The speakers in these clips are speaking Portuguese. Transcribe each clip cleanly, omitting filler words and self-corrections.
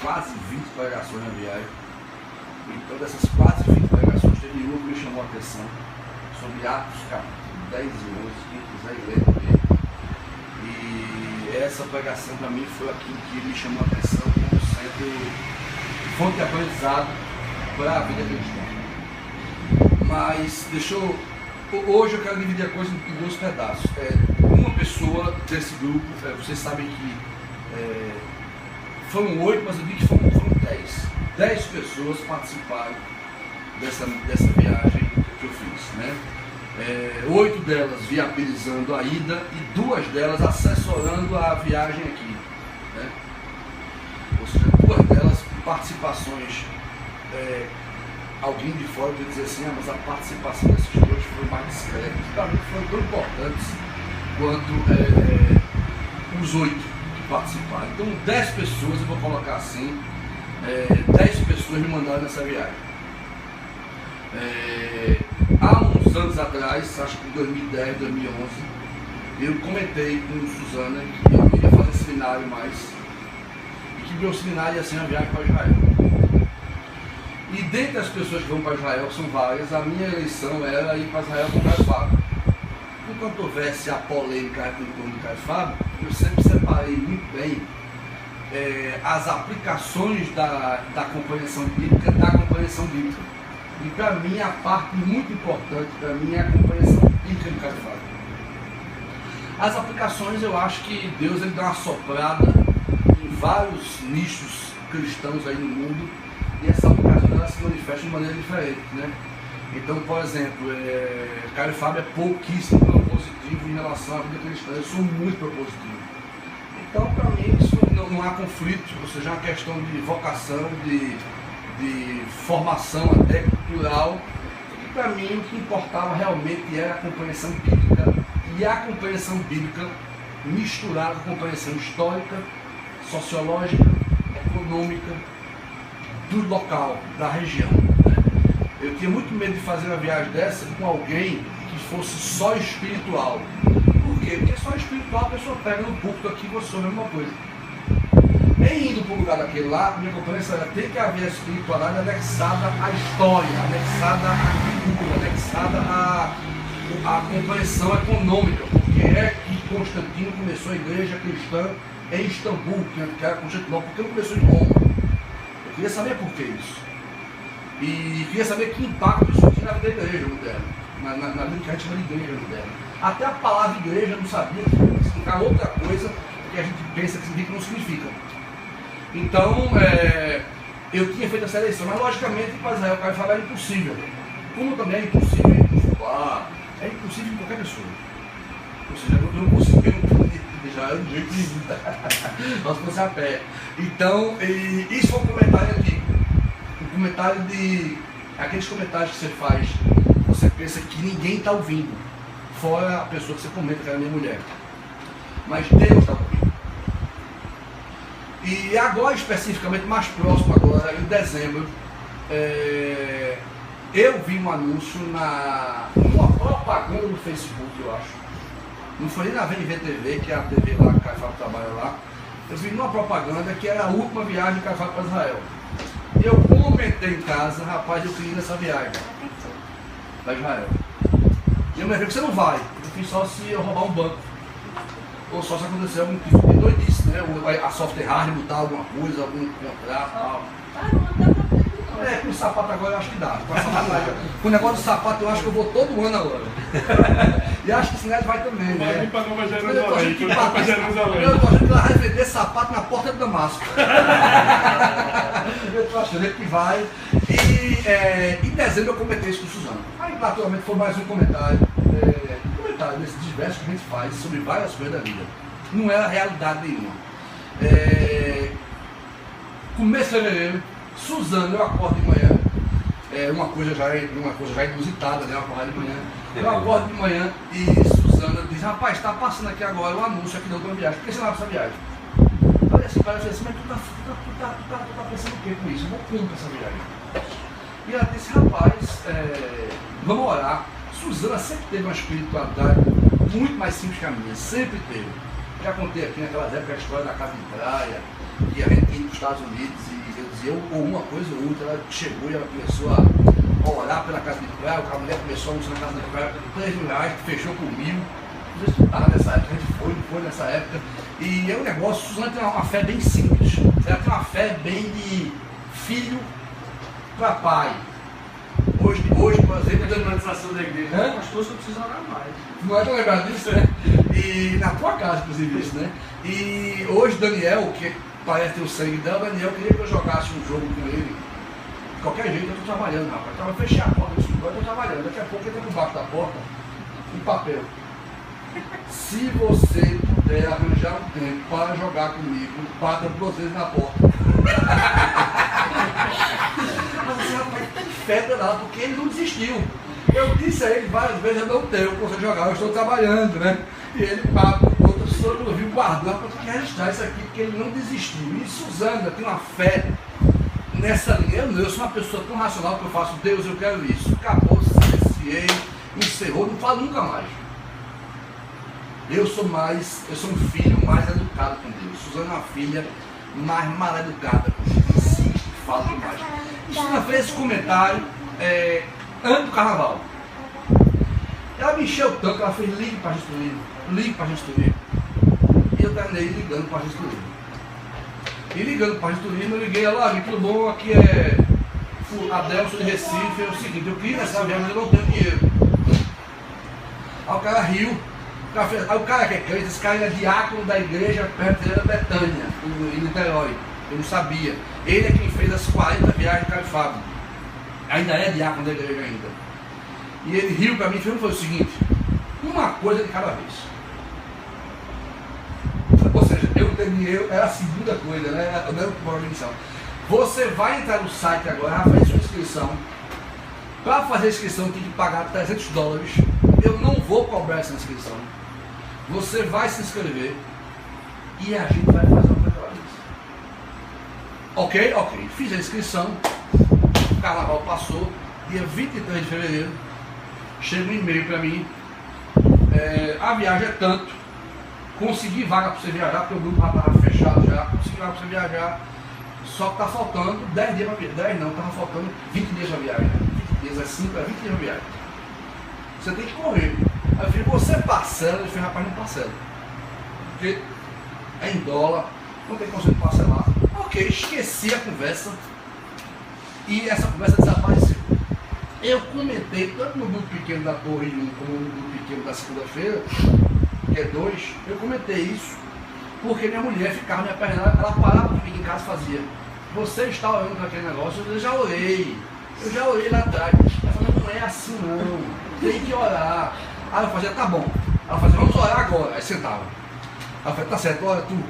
quase 20 pregações na viagem. Então, dessas quase 20 pregações, teve uma que me chamou a atenção sobre Atos, capítulo 10 e 11, quem quiser ler também. E essa pregação para mim foi aquilo que me chamou a atenção como sendo fonte de aprendizado para a vida cristã. Mas hoje eu quero dividir a coisa em dois pedaços. Uma pessoa desse grupo, vocês sabem que foram 8, mas eu vi que foram 10. 10 pessoas participaram dessa viagem que eu fiz, né? 8 delas viabilizando a ida e 2 delas assessorando a viagem aqui, né? Ou seja, 2 delas participações. Alguém de fora vai dizer assim, mas a participação desses 2 foi mais discreta. Para mim foram tão importantes quanto os 8 que participaram. Então 10 pessoas, eu vou colocar assim, 10 pessoas me mandaram nessa viagem. Há uns anos atrás, acho que em 2010, 2011, eu comentei com Suzana que eu queria fazer seminário e que meu seminário ia ser uma viagem para Israel. E dentre as pessoas que vão para Israel, que são várias, a minha eleição era ir para Israel com o Caio Fábio. Enquanto houvesse a polêmica em torno do Caio Fábio, eu sempre separei muito bem as aplicações da compreensão bíblica da compreensão bíblica. E para mim, a parte muito importante para mim é a compreensão bíblica do Caio Fábio. As aplicações, eu acho que Deus ele dá uma soprada em vários nichos cristãos aí no mundo, e essa aplicação ela se manifesta de maneira diferente, né? Então, por exemplo, Caio Fábio é pouquíssimo propositivo em relação à vida cristã. Eu sou muito propositivo. Então, para mim, isso não há conflito, ou seja, é uma questão de vocação, de formação até cultural. E para mim, o que importava realmente era a compreensão bíblica, e a compreensão bíblica misturada com a compreensão histórica, sociológica, econômica, do local, da região, né? Eu tinha muito medo de fazer uma viagem dessa com alguém que fosse só espiritual. Por quê? Porque só espiritual a pessoa pega no púlpito aqui e você ouve a mesma coisa. Em indo para o lugar daquele lá, minha compreensão era tem que haver a espiritualidade anexada à história, anexada à cultura, anexada à compreensão econômica, porque é que Constantino começou a igreja cristã em Istambul, que era Constantinopla, porque não começou em Roma. Eu queria saber por que isso. E queria saber que impacto isso tinha na vida da igreja moderna, na vida que a gente chama de igreja moderna. Até a palavra igreja eu não sabia que significar outra coisa que a gente pensa que significa e não significa. Então, eu tinha feito essa eleição, mas logicamente para Israel, Caio Fábio era impossível. Como também é impossível em Fubá, é impossível em qualquer pessoa. Ou seja, eu não consegui Israel de jeito nenhum. Nós fosse a pé. Então, isso foi um comentário aqui. Um comentário de aqueles comentários que você faz, você pensa que ninguém está ouvindo, fora a pessoa que você comenta, que era a minha mulher. Mas Deus está ouvindo. E agora, especificamente, mais próximo agora, em dezembro, eu vi um anúncio numa propaganda do Facebook, eu acho. Não foi nem na VNV-TV, que é a TV lá que o Caio Fábio trabalha lá. Eu vi numa propaganda que era a última viagem do Caio Fábio para Israel. E eu comentei em casa, rapaz, eu queria ir nessa viagem para Israel. E eu me falei que você não vai. Eu fiz só se eu roubar um banco. Ou só se acontecer algum tipo de doidice, né? A software hard botar alguma coisa, algum contrato e tal. Com o sapato agora eu acho que dá. Com o negócio do sapato eu acho que eu vou todo ano agora. E acho que o Sinete vai também, né? Vai para Nova Jerusalém. Eu tô achando que ela vai vender sapato na porta do Damasco. Eu tô achando que vai. E em dezembro eu comentei isso com o Suzano. Aí naturalmente foi mais um comentário. Desses diversos que a gente faz sobre várias coisas da vida. Não é a realidade nenhuma. Começo de fevereiro, Suzano, eu acordo de manhã. Uma coisa já inusitada, né? Eu acordar de manhã. Eu acordo de manhã e Suzana diz, rapaz, está passando aqui agora o anúncio aqui da outra viagem. Por que você não vai para essa viagem? Falei assim, parece assim, mas tu tá pensando o que com isso? Eu vou como para essa viagem? E ela disse, rapaz, vamos orar. Suzana sempre teve uma espiritualidade muito mais simples que a minha, sempre teve. Já contei aqui naquelas épocas a história da casa de praia, que a gente ia para os Estados Unidos e eu dizia ou uma coisa ou outra. Ela chegou e ela começou a orar pela casa de praia, a mulher começou a almoçar na casa de praia por R$3.000, que fechou comigo. Não sei se estava nessa época, a gente foi nessa época. E é um negócio, Suzana tem uma fé bem simples. Ela tem uma fé bem de filho para pai. Hoje, por exemplo, a administração da igreja, pastor, só precisa orar mais. Não é tão lembrado disso, né? E na tua casa, inclusive, isso, né? E hoje, Daniel, que parece ter o sangue dela, Daniel queria que eu jogasse um jogo com ele. De qualquer jeito, eu estou trabalhando, rapaz. Eu fechei a porta do escritório, eu estou trabalhando. Daqui a pouco ele está por baixo da porta um papel. Se você puder arranjar um tempo para jogar comigo, bata 2 vezes na porta. Mas assim, rapaz, tem fé lá, porque ele não desistiu. Eu disse a ele várias vezes, eu não tenho para você jogar, eu estou trabalhando, né? E ele paga, outra pessoa não viu, guardou, eu tenho que registrar isso aqui, porque ele não desistiu. E Suzana tem uma fé nessa linha. Eu sou uma pessoa tão racional que eu faço, Deus, eu quero isso. Acabou, silenciei, encerrou, não falo nunca mais. Eu sou um filho mais educado com Deus. Suzana é uma filha mais mal educada com Deus. Insiste, fala demais. Suzana fez esse comentário antes do carnaval. Ela me encheu tanto que ela fez ligue para a agência turismo. E eu terminei ligando para a agência turismo. E ligando para a agência turismo, eu liguei, ela, tudo bom, aqui é Adelson de Recife, é o seguinte, eu queria nessa viagem, mas eu não tenho dinheiro. Aí o cara riu. Aí o cara que é crente, esse cara é diácono da igreja perto da Betânia, em Niterói. Eu não sabia. Ele é quem fez as 40 viagens de Caio Fábio. Ainda é diácono da igreja ainda. E ele riu para mim e foi o seguinte: uma coisa de cada vez. Ou seja, era a segunda coisa, né? Não era o primeiro inicial. Você vai entrar no site agora, vai fazer sua inscrição. Para fazer a inscrição tem que pagar $300. Eu não vou cobrar essa inscrição. Você vai se inscrever e a gente vai fazer uma coisa. Ok? Ok. Fiz a inscrição. O carnaval passou. Dia 23 de fevereiro. Chega um e-mail para mim. A viagem é tanto. Consegui vaga para você viajar, porque o grupo já estava fechado já. Consegui vaga para você viajar. Só que está faltando 10 dias para viagem. 10 não, estava faltando 20 dias para viagem. 20 dias é 5, 20 dias para viagem. Você tem que correr. Aí eu falei, você parcela? Eu falei, rapaz, não parcela. Porque é em dólar, não tem como você parcelar. Ok, esqueci a conversa. E essa conversa desapareceu. Eu comentei, tanto no grupo pequeno da Torre 1, como no grupo pequeno da segunda-feira, que é 2, eu comentei isso, porque minha mulher ficava me aperreando, ela parava comigo em casa e fazia, você está orando para aquele negócio? Eu já orei lá atrás. Ela falou, não é assim não, tem que orar. Aí eu fazia, tá bom. Ela fazia, vamos orar agora. Aí sentava. Ela falou, tá certo, ora tu.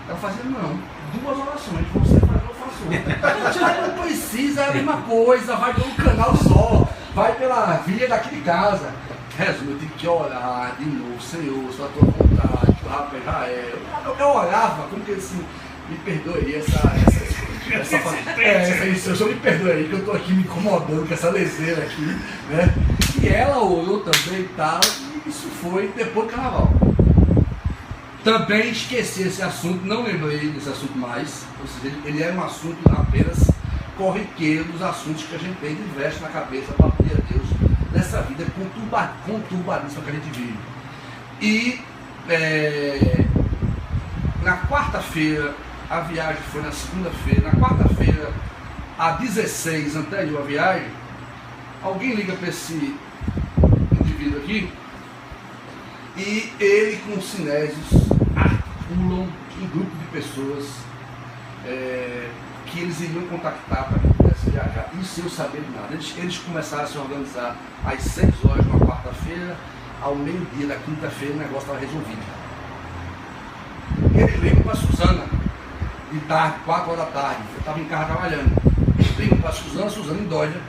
Ela fazia, não, 2 orações, você faz, eu faço outra. Não precisa, é a mesma coisa, vai pelo canal só, vai pela via daqui de casa. Resumo, eu tive que orar de novo, Senhor, só a tua vontade, o rapaz já é. Eu orava, como que assim, me perdoe aí eu só me perdoe aí que eu tô aqui me incomodando com essa leseira aqui, né? E ela orou também e tal, e isso foi depois do carnaval. Também esqueci esse assunto, não lembrei desse assunto mais, ou seja, ele era um assunto apenas corriqueiro dos assuntos que a gente tem diversos na cabeça para pedir a Deus nessa vida conturbadíssima que a gente vive. E na quarta-feira, a viagem foi na segunda-feira, na quarta-feira, a 16, anterior à viagem, alguém liga para esse indivíduo aqui e ele com os cinésios articulam um grupo de pessoas que eles iriam contactar para que pudesse viajar. Isso eu sabia de nada. Eles começaram a se organizar às 6 horas na quarta-feira, ao meio-dia da quinta-feira o negócio estava resolvido. Ele liga para a Suzana, de tarde, 4 horas da tarde, eu estava em casa trabalhando. Liga para a Suzana endoida.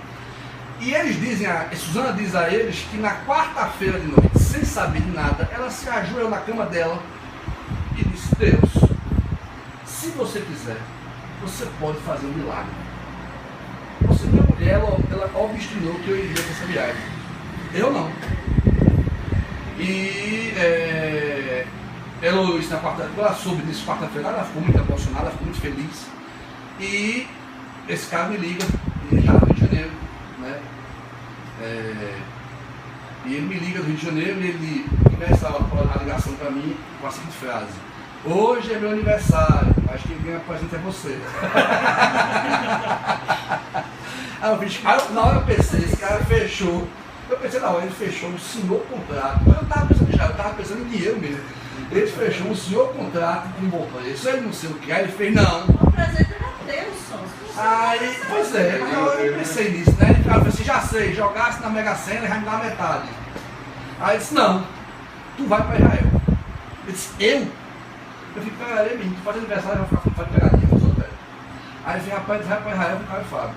E eles dizem, Suzana diz a eles que na quarta-feira de noite, sem saber de nada, ela se ajoelhou na cama dela e disse, Deus, se você quiser, você pode fazer um milagre. Minha mulher, ela obstinou que eu iria para essa viagem. Eu não. E Heloísa, quando ela soube disso quarta-feira, ela ficou muito emocionada, ela ficou muito feliz. E esse cara me liga, ele está no Rio de Janeiro, né? E ele me liga do Rio de Janeiro e ele começa a ligação para mim com a seguinte frase: hoje é meu aniversário, acho que quem apresenta é você. Na hora eu pensei, esse cara fechou. Eu pensei, não, ele fechou um senhor contrato. Mas eu estava pensando já, eu estava pensando em dinheiro mesmo. Ele fechou um senhor contrato com um bom preço, ele não sei o que, aí ele fez, não. O presente era teu, só. Aí, pois é, eu pensei nisso, né? Ele falou assim, já sei, jogasse na Mega Sena e vai me dar metade. Aí ele disse, não, tu vai para Israel. Ele disse, eu? Eu fiquei, peraí, menino, tu faz aniversário, vai ficar com pegadinha com os hotéis. Aí ele disse, rapaz, vai para Israel com o Caio Fábio.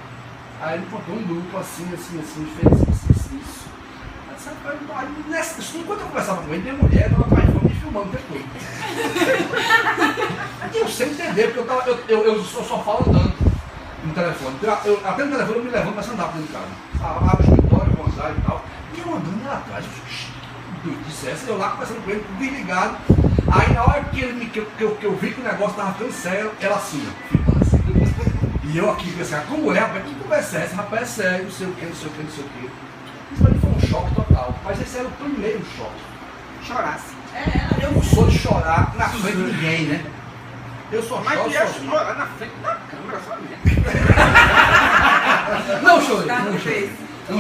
Aí ele contou um grupo assim, fez isso. Aí disse, rapaz, enquanto eu conversava com ele, minha mulher estava atrás de me filmando o tempo todo. Eu sem entender, porque eu só falo andando no telefone. Até no telefone eu me levanto para sentar dentro de casa. Abro o escritório, bonsai e tal. E eu andando lá atrás, dissesse, eu lá conversando com ele, desligado. Aí na hora que eu vi que o negócio estava ficando sério, ela assim, filmando assim. E eu aqui pensando, como é, rapaz? Que conversa é essa? Rapaz, é sério, não sei o que, não sei o que, não sei o que. Isso pra mim foi um choque total. Mas esse era o primeiro choque. Chorasse. Eu não sou de chorar na frente de ninguém, né? Eu só Mas choro tu ia sozinho. chorar na frente da câmera, só mesmo. Não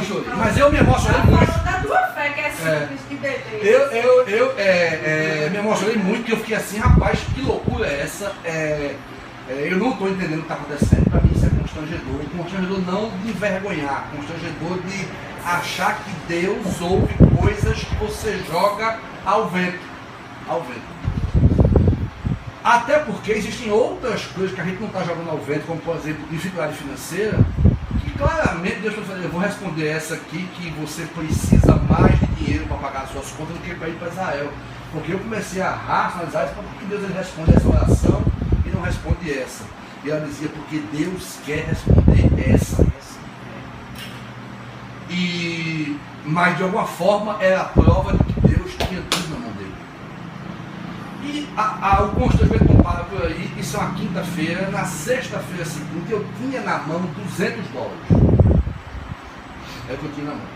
chorei. Mas eu me emocionei muito. Da tua fé, que é simples de beber. Eu me emocionei muito, porque eu fiquei assim, rapaz, que loucura é essa? Eu não estou entendendo o que está acontecendo. Para mim isso é constrangedor. Constrangedor não de envergonhar, constrangedor de achar que Deus ouve coisas que você joga ao vento. Até porque existem outras coisas que a gente não está jogando ao vento, como por exemplo dificuldade financeira, que claramente Deus está falando, eu vou responder essa aqui, que você precisa mais de dinheiro para pagar as suas contas do que para ir para Israel. Porque eu comecei a racionalizar isso, porque Deus ele responde essa oração e não responde essa. E ela dizia, porque Deus quer responder essa. Mas de alguma forma era a prova de que Deus tinha tudo na mão dele. E o constrangimento não para por aí, isso é uma quinta-feira, na sexta-feira seguinte eu tinha na mão $200. É o que eu tinha na mão.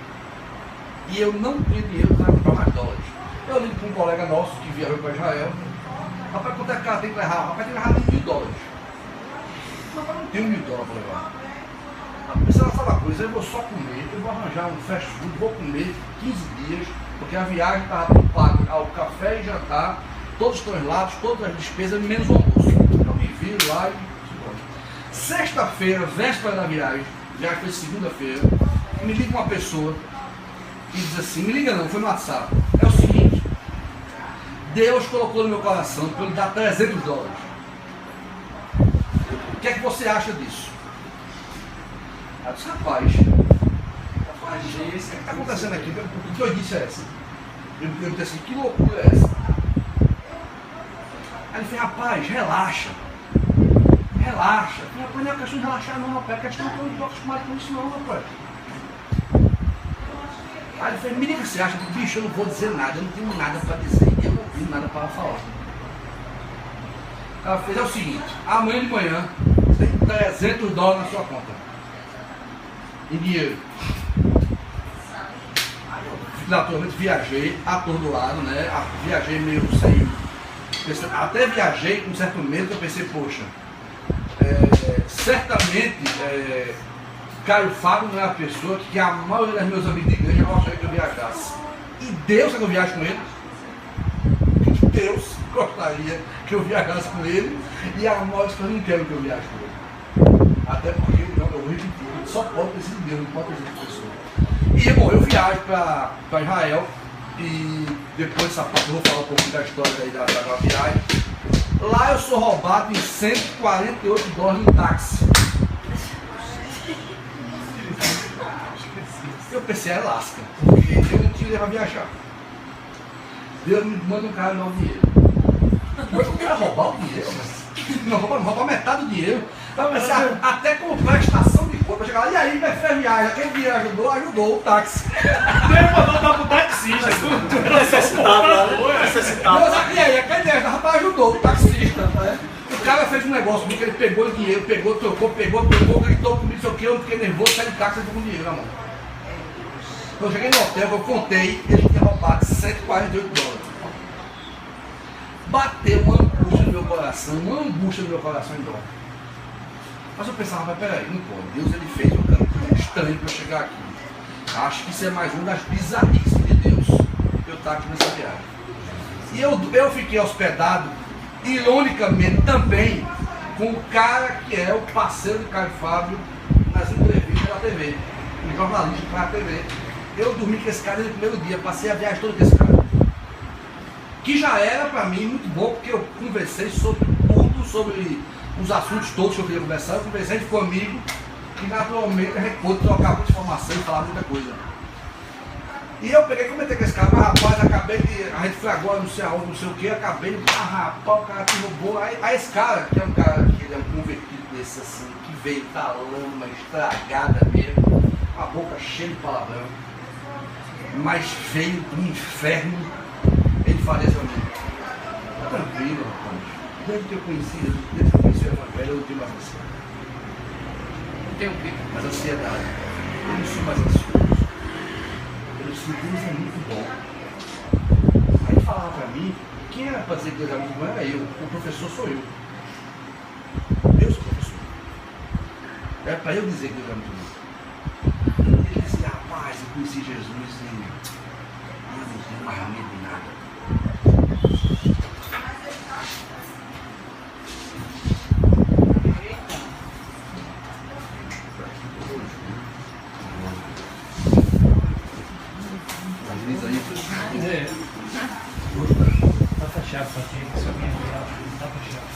E eu não tinha dinheiro para comprar mais dólares. Eu ligo para um colega nosso que viajou para Israel. Rapaz, quanto é que cara tem que levar? Rapaz, tem que levar $1.000. Rapaz, não tenho $1.000 para levar. Pensando nessa coisa, eu vou só comer, eu vou arranjar um fast food, vou comer 15 dias, porque a viagem estava tudo pago ao café e jantar, todos os translados, todas as despesas, menos o almoço. Então me viro lá e... Sexta-feira, véspera da viagem foi segunda-feira, me liga uma pessoa e diz assim, me liga não, foi no WhatsApp, é o seguinte, Deus colocou no meu coração para eu lhe dar $300. O que é que você acha disso? Eu disse, rapaz, o que está acontecendo aqui? O que eu disse é essa? Eu disse assim, que loucura é essa? Aí ele fez, rapaz, relaxa. Rapaz, não é questão de relaxar não, rapaz, é questão que eu não estou acostumado com isso não, rapaz. Aí ele fez, menina, você acha que, bicho, eu não vou dizer nada, eu não tenho nada para dizer, eu não tenho nada para falar. Ela fez, é o seguinte, amanhã de manhã, tem $300 na sua conta. Em dinheiro. Naturalmente viajei atordoado, né? Viajei meio sem. Até viajei com um certo medo, eu pensei, poxa, certamente Caio Fábio não é a pessoa que a maioria dos meus amigos de igreja gostaria que eu viajasse. E Deus quer que eu viaje com ele. Deus gostaria que eu viajasse com ele. E a maioria das pessoas não querem que eu viaje com ele. Até porque eu vou repetir, só pode ter sido Deus, não pode ter sido pessoa. E bom, eu viajo para Israel e depois dessa parte eu vou falar um pouquinho da história aí da viagem. Lá eu sou roubado em $148 no táxi. Eu pensei, é lasca, porque eu não tinha dinheiro para viajar. Deus me manda um cara me dar o dinheiro. Mas eu quero roubar o dinheiro, mas não roubar metade do dinheiro. Eu pensei, até comprar a estação de compra, Vou chegar lá, e aí, como é que foi a viagem? Aquele dia ajudou o táxi. Ele mandou dar pro taxista. Necessitado. E aí, aquele dia, rapaz, ajudou o taxista. Né? O cara fez um negócio comigo, ele pegou o dinheiro, trocou, gritou comigo, sei o que, eu fiquei nervoso, saí do táxi e com o dinheiro na mão. Quando eu cheguei no hotel, eu contei, ele tinha roubado 148 dólares. Bateu uma angústia no meu coração em dó. Mas eu pensava, mas peraí, não pode. Deus ele fez um caminho estranho para eu chegar aqui. Acho que isso é mais uma das bizarrices de Deus. Eu estar aqui nessa viagem. E eu fiquei hospedado, ironicamente também, com o cara que é o parceiro do Caio Fábio nas entrevistas da TV. Um jornalista para a TV. Eu dormi com esse cara no primeiro dia, passei a viagem toda com esse cara. Que já era para mim muito bom, porque eu conversei sobre tudo, sobre os assuntos todos que eu queria conversar. Eu conversei com um amigo que naturalmente a gente pôde trocar muita informação e falar muita coisa. E eu peguei e comentei com esse cara, mas rapaz, a gente foi agora, não sei aonde, não sei o que, acabei, rapaz, o cara te roubou. Aí esse cara, que é um cara que ele é um convertido desse assim, que veio da lama estragada mesmo, a boca cheia de palavrão, mas veio do inferno, ele falou assim, tá tranquilo, rapaz, desde que eu conheci o Evangelho, eu não tenho mais ansiedade. Não tem o quê? Mais ansiedade. Eu não sou mais ansioso. Eu sinto que Deus é muito bom. Aí ele falava pra mim, quem era para dizer que Deus é muito bom era eu, o professor sou eu. Eu sou o professor. Era para eu dizer que Deus é muito bom. Ele dizia, rapaz, eu conheci Jesus e eu não tenho mais medo de nada. Tá fechado só aqui, só minha tá fechado.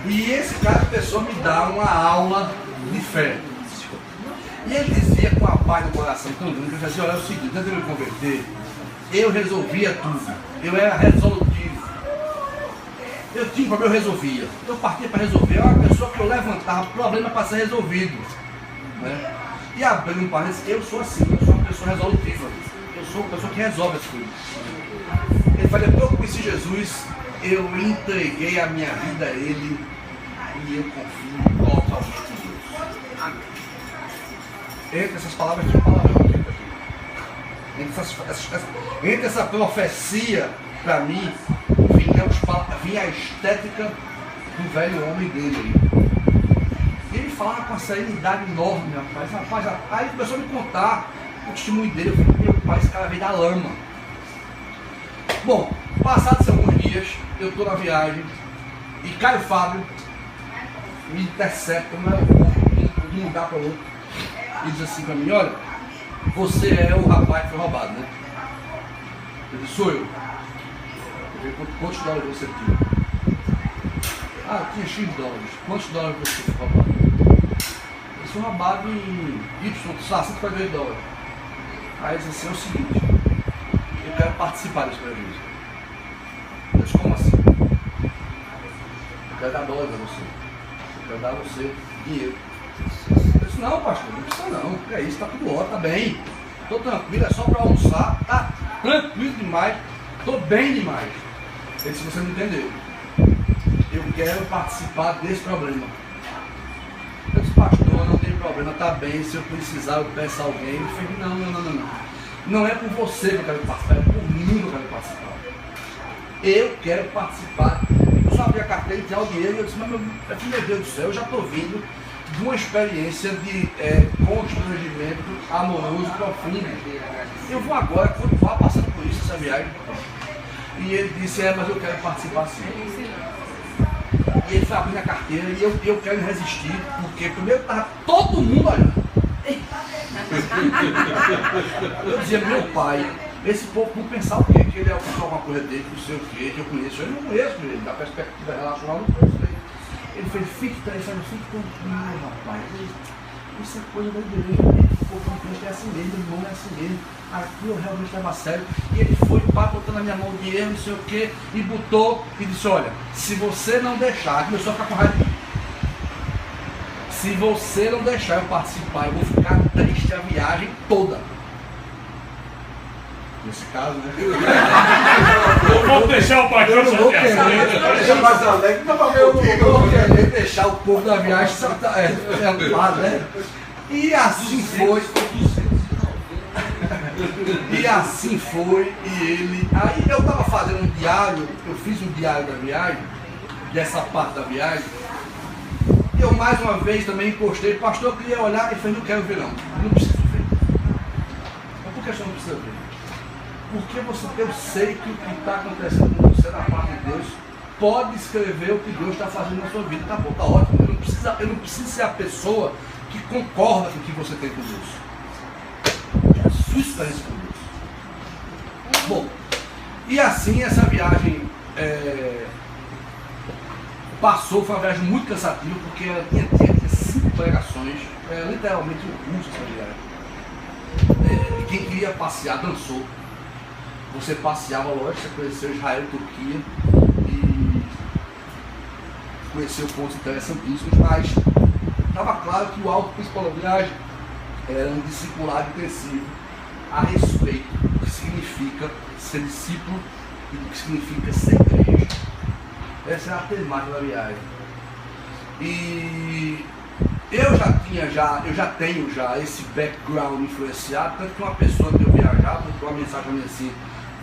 E esse cara começou a me dar uma aula de fé. E ele dizia com a paz no coração tão grande, que eu dizia, olha, é o seguinte, antes de eu me converter, eu resolvia tudo. Eu era resolutivo. Eu tinha um problema, eu resolvia. Eu partia para resolver. Eu era uma pessoa que eu levantava problema para ser resolvido. Né? E abrindo um parênteses, eu sou assim, eu sou uma pessoa resolutiva. Eu sou uma pessoa que resolve as coisas. Ele falou, depois que eu conheci Jesus, eu entreguei a minha vida a Ele e eu confio totalmente em Deus. Entre essas palavras tinha palavrão. Entre essa profecia, para mim, vinha a estética do velho homem dele. Ele falava com uma serenidade enorme, rapaz. Aí começou a me contar o testemunho dele. Eu falei, meu pai, esse cara veio da lama. Bom, passados alguns dias, eu estou na viagem e Caio Fábio me intercepta de um lugar para o outro e diz assim para mim, olha, você é o rapaz que foi roubado, né? Eu disse, sou eu. Quantos dólares você tinha? Ah, eu tinha X dólares. Quantos dólares você foi roubado? Eu fui roubado em Y, 148 dólares. Aí ele disse assim, é o seguinte, eu quero participar desse prejuízo. Eu disse, como assim? Eu quero dar dólares a você. Eu quero dar a você dinheiro. Eu disse, não, pastor, não precisa não. É isso, tá tudo ótimo, tá bem. Tô tranquilo, é só para almoçar, tá tranquilo demais, tô bem demais. Ele disse, você não entendeu. Eu quero participar desse problema. Eu disse, pastor, não tem problema, tá bem, se eu precisar eu peço a alguém. Ele fez, não. Não é por você que eu quero participar, é por mim que eu quero participar. Eu quero participar. Eu só abri a carteira e tinha o dinheiro e eu disse, mas meu Deus do céu, eu já estou vindo de uma experiência de constrangimento amoroso profundo. Eu vou agora continuar passando por isso, essa viagem. E ele disse, mas eu quero participar sim. E ele foi abrindo a carteira e eu quero resistir, porque primeiro estava todo mundo olhando. Eu dizia, meu pai, esse povo não pensar o quê? Que ele é alguma coisa dele, não sei o quê, que eu conheço. Eu não conheço ele, da perspectiva relacional, não conheço ele. Ele fez, fique tranquilo, rapaz. isso é coisa da igreja, o povo não crente é assim mesmo, o irmão é assim mesmo, aqui eu realmente levo a sério. E ele foi, pá, botando na minha mão o dinheiro, não sei o que, e botou, e disse, olha, se você não deixar, começou a ficar com raiva de mim. Se você não deixar eu participar, eu vou ficar triste a viagem toda. Nesse caso, né? Vamos deixar o pastor Eu não vou chateado. querer. Deixa mais alegre, não vai Eu não vou querer deixar o povo da viagem preocupado, né? E assim foi. E assim foi. E ele. Aí eu estava fazendo um diário, eu fiz um diário da viagem, dessa parte da viagem. E eu mais uma vez também encostei, pastor, eu queria olhar e falei, não quero ver não. Não preciso ver. Mas por que você não precisa ver? Porque eu sei que o que está acontecendo com você na parte de Deus pode escrever o que Deus está fazendo na sua vida. Tá bom, tá ótimo. Eu não preciso ser a pessoa que concorda com o que você tem com Deus. É a sua experiência com Deus. Bom, e assim essa viagem passou, foi uma viagem muito cansativa, porque ela tinha 5 pregações, literalmente um curso essa viagem. Quem queria passear dançou. Você passeava, lógico, você conheceu Israel, Turquia e conheceu pontos interessantíssimos, mas estava claro que o alvo principal da viagem era um discipulado intensivo a respeito do que significa ser discípulo e do que significa ser igreja. Essa é a temática da viagem. E eu já tenho esse background influenciado, tanto que uma pessoa que eu viajava, botou uma mensagem pra mim assim,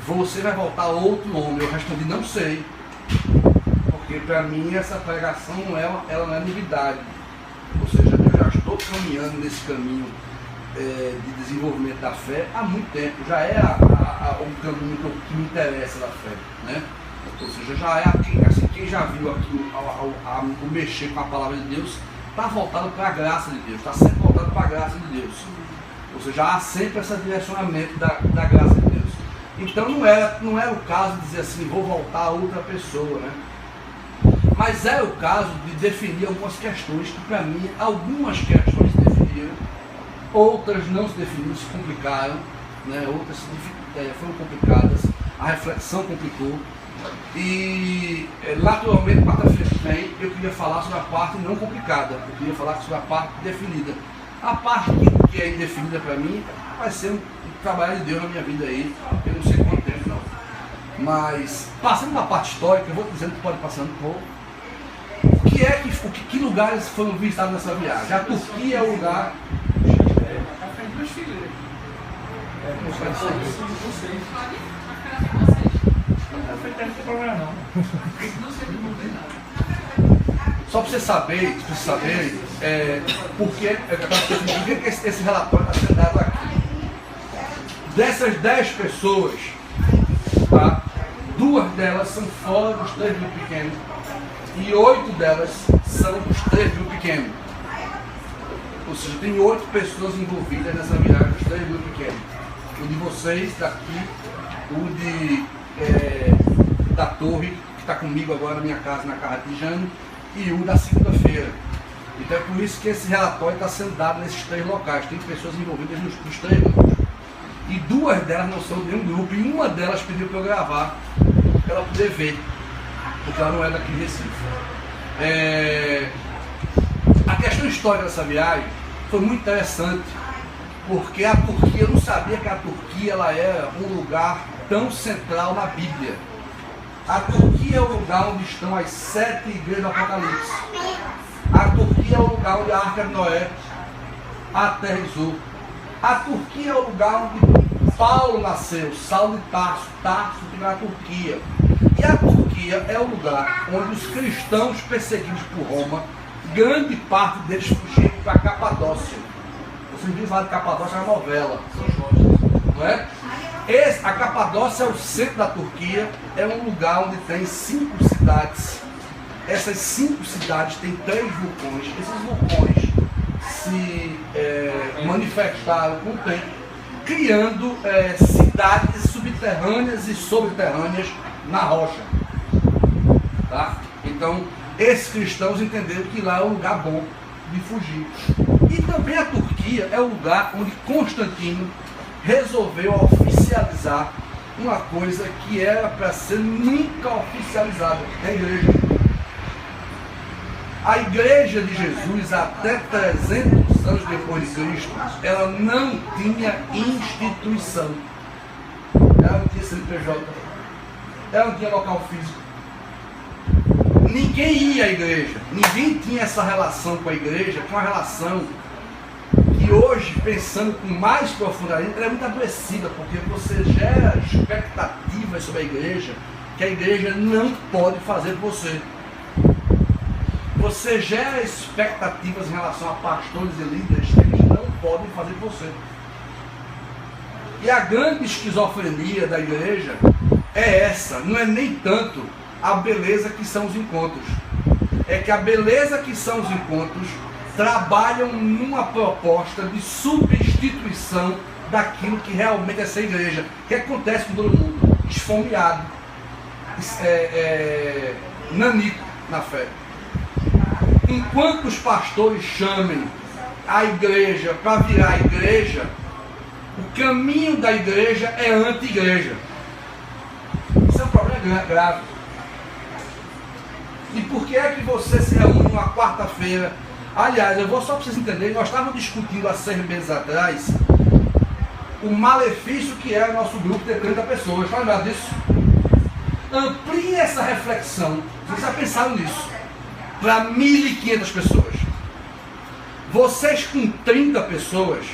você vai voltar outro homem. Eu respondi, não sei. Porque para mim essa pregação ela não é novidade. Ou seja, eu já estou caminhando nesse caminho de desenvolvimento da fé há muito tempo. Já é um caminho que me interessa da fé, né? Ou seja, já é assim, quem já viu aqui o mexer com a palavra de Deus, está voltado para a graça de Deus, está sempre voltado para a graça de Deus. Ou seja, há sempre esse direcionamento da graça de Deus. Então não era o caso de dizer assim, vou voltar a outra pessoa, né? Mas era o caso de definir algumas questões que para mim, algumas questões se definiram, outras não se definiram, se complicaram, né? Outras foram complicadas, a reflexão complicou. E naturalmente, quarta-feira que vem, eu queria falar sobre a parte não complicada, eu queria falar sobre a parte definida. A parte que é indefinida para mim vai ser um trabalho de Deus na minha vida aí, eu não sei quanto tempo não. Mas, passando na parte histórica, eu vou dizendo que pode passar um pouco. Que lugares foram visitados nessa viagem? A Turquia é o lugar. Só para vocês saberem, por que esse relatório está sendo dado aqui. Dessas 10 pessoas, tá? 2 delas são fora dos 3 mil pequenos e 8 delas são dos 3 mil pequenos. Ou seja, tem 8 pessoas envolvidas nessa viagem dos 3 mil pequenos. O de vocês daqui, da Torre, que está comigo agora na minha casa, na casa de Jane, e o da segunda-feira. Então é por isso que esse relatório está sendo dado nesses 3 locais. Tem pessoas envolvidas nos 3 grupos. E 2 delas não são de um grupo, e uma delas pediu para eu gravar, para ela poder ver, porque ela não é daqui de Recife. A questão histórica dessa viagem foi muito interessante, porque a Turquia, eu não sabia que a Turquia ela era um lugar tão central na Bíblia. A Turquia é o lugar onde estão as 7 igrejas do Apocalipse. A Turquia é o lugar onde a Arca de Noé aterrissou. A Turquia é o lugar onde Paulo nasceu, Saulo de Tarso fica na Turquia. E a Turquia é o lugar onde os cristãos perseguidos por Roma, grande parte deles fugiram para Capadócia. Vocês viram falar de Capadócia na novela, não é? A Capadócia é o centro da Turquia, é um lugar onde tem 5 cidades. Essas 5 cidades têm 3 vulcões. Esses vulcões se manifestaram com o tempo, criando cidades subterrâneas e subterrâneas na rocha. Tá? Então, esses cristãos entenderam que lá é um lugar bom de fugir. E também a Turquia é o lugar onde Constantino resolveu oficializar uma coisa que era para ser nunca oficializada, é a igreja. A igreja de Jesus, até 300 anos depois de Cristo, ela não tinha instituição. Ela não tinha CNPJ. Ela não tinha local físico. Ninguém ia à igreja. Ninguém tinha essa relação com a igreja, com a relação que hoje, pensando com mais profundamente, ela é muito adoecida, porque você gera expectativas sobre a igreja que a igreja não pode fazer por você. Você gera expectativas em relação a pastores e líderes que eles não podem fazer por você. E a grande esquizofrenia da igreja é essa, não é nem tanto a beleza que são os encontros. É que a beleza que são os encontros trabalham numa proposta de substituição daquilo que realmente é essa igreja. O que acontece com todo mundo? Esfomeado, nanico na fé. Enquanto os pastores chamem a igreja para virar igreja, o caminho da igreja é anti-igreja. Isso é um problema grave. E por que é que você se reúne numa quarta-feira? Aliás, eu vou só para vocês entenderem, nós estávamos discutindo há 6 meses atrás o malefício que é o nosso grupo ter 30 pessoas. Está lembrado disso? Amplie essa reflexão. Vocês já pensaram nisso? Para 1.500 pessoas. Vocês com 30 pessoas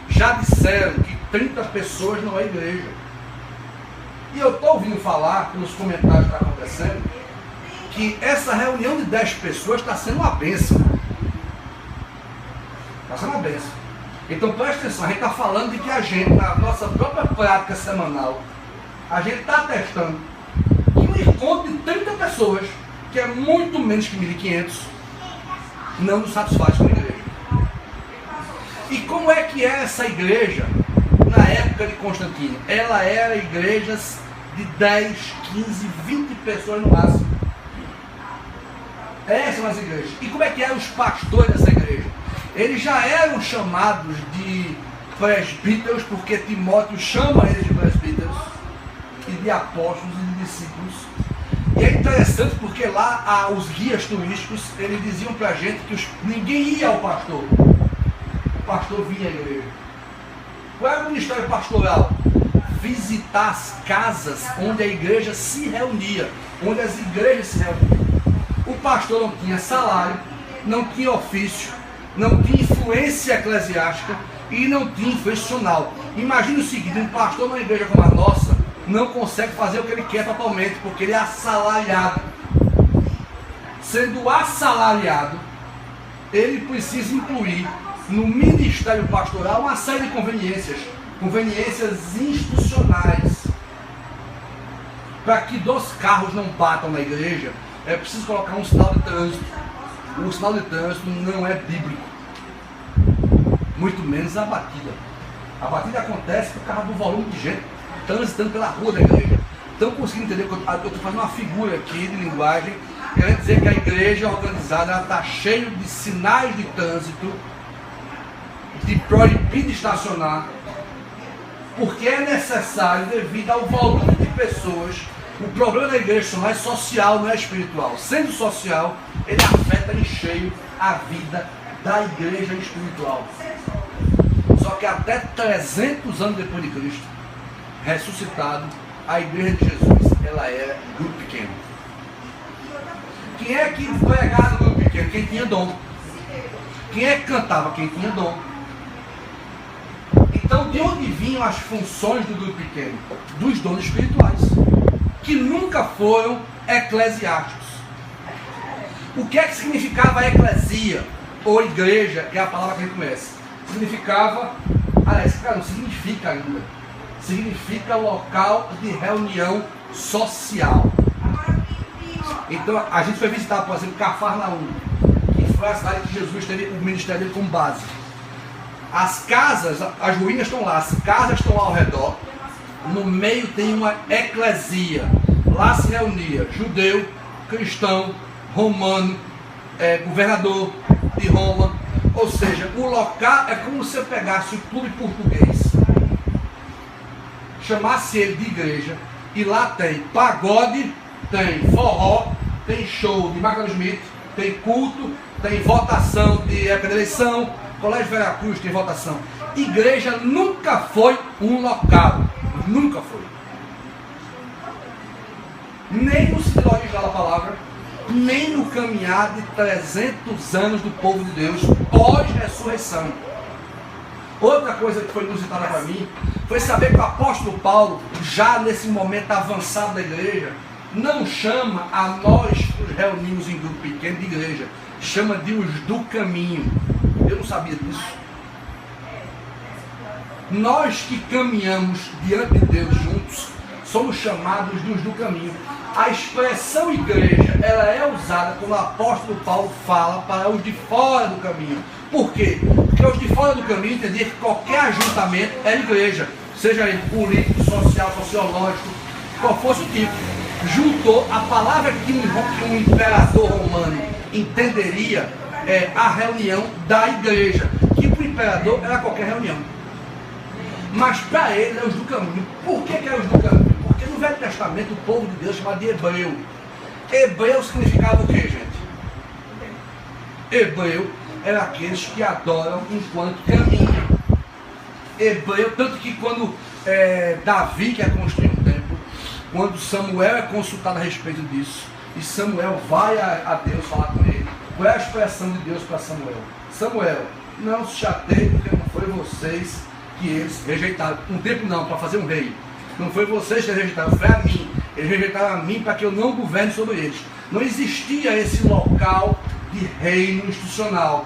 já disseram que 30 pessoas não é igreja. E eu estou ouvindo falar, pelos comentários que está acontecendo, que essa reunião de 10 pessoas está sendo uma bênção. Está sendo uma bênção. Então preste atenção, a gente está falando de que a gente, na nossa própria prática semanal, a gente está testando que um encontro de 30 pessoas, que é muito menos que 1.500, não nos satisfaz como igreja. E como é que é essa igreja na época de Constantino? Ela era igrejas de 10, 15, 20 pessoas no máximo. Essas são as igrejas. E como é que eram os pastores dessa igreja? Eles já eram chamados de presbíteros, porque Timóteo chama eles de presbíteros, e de apóstolos e de discípulos. E é interessante porque lá os guias turísticos, eles diziam pra gente que ninguém ia ao pastor. O pastor vinha à igreja. Qual era o ministério pastoral? Visitar as casas onde a igreja se reunia, onde as igrejas se reuniam. O pastor não tinha salário, não tinha ofício, não tinha influência eclesiástica e não tinha influência funcional. Imagine o seguinte, um pastor numa igreja como a nossa não consegue fazer o que ele quer totalmente, porque ele é assalariado. Sendo assalariado, ele precisa incluir no ministério pastoral uma série de conveniências institucionais. Para que 2 carros não batam na igreja, é preciso colocar um sinal de trânsito. O sinal de trânsito não é bíblico, muito menos a batida. A batida acontece por causa do volume de gente transitando pela rua da igreja. Estão conseguindo entender que eu estou fazendo uma figura aqui de linguagem, querendo dizer que a igreja organizada está cheia de sinais de trânsito, de proibido estacionar, porque é necessário devido ao volume de pessoas. O problema da igreja não é social, não é espiritual. Sendo social, ele afeta em cheio a vida da igreja espiritual. Só que até 300 anos depois de Cristo, ressuscitado, a igreja de Jesus, ela era grupo pequeno. Quem é que pregava no grupo pequeno? Quem tinha dom. Quem é que cantava? Quem tinha dom. Então, de onde vinham as funções do grupo pequeno? Dos dons espirituais, que nunca foram eclesiásticos. O que é que significava eclesia, ou igreja, que é a palavra que a gente conhece? Significava, aliás, não significa ainda, significa local de reunião social. Então, a gente foi visitar, por exemplo, Cafarnaum, que foi a cidade que Jesus teve o ministério dele como base. As casas, as ruínas estão lá, as casas estão ao redor, no meio tem uma eclesia. Lá se reunia judeu, cristão, romano, governador de Roma, Ou seja, o local é como se eu pegasse o clube português, chamasse ele de igreja, e lá tem pagode, tem forró, tem show de Marcos Smith, tem culto, tem votação de época de eleição, Colégio Veracruz tem votação. Igreja nunca foi um local, nunca foi. Nem no sentido original da palavra, nem no caminhar de 300 anos do povo de Deus pós-ressurreição. Outra coisa que foi inusitada para mim foi saber que o apóstolo Paulo, já nesse momento avançado da igreja, não chama a nós que nos reunimos em grupo pequeno de igreja, chama de os do caminho. Eu não sabia disso. Nós que caminhamos diante de Deus juntos, somos chamados de os do caminho. A expressão igreja, ela é usada quando o apóstolo Paulo fala para os de fora do caminho. Por quê? Porque os de fora do caminho entendiam que qualquer ajuntamento era igreja, seja ele político, social, sociológico, qual fosse o tipo. Juntou a palavra que um imperador romano entenderia a reunião da igreja, que para o imperador era qualquer reunião. Mas para ele é os do caminho. Por que é os do caminho? Porque no Velho Testamento o povo de Deus chamava de hebreu. Hebreu significava o que, gente? Hebreu era aqueles que adoram enquanto caminham. Hebreu, tanto que quando Davi quer construir um templo, quando Samuel é consultado a respeito disso, e Samuel vai a Deus falar com ele, qual é a expressão de Deus para Samuel? Samuel, não se chateie, porque não foi vocês que eles rejeitaram. Um templo não, para fazer um rei. Não foi vocês que rejeitaram, foi a mim. Eles rejeitaram a mim para que eu não governe sobre eles. Não existia esse local de reino institucional.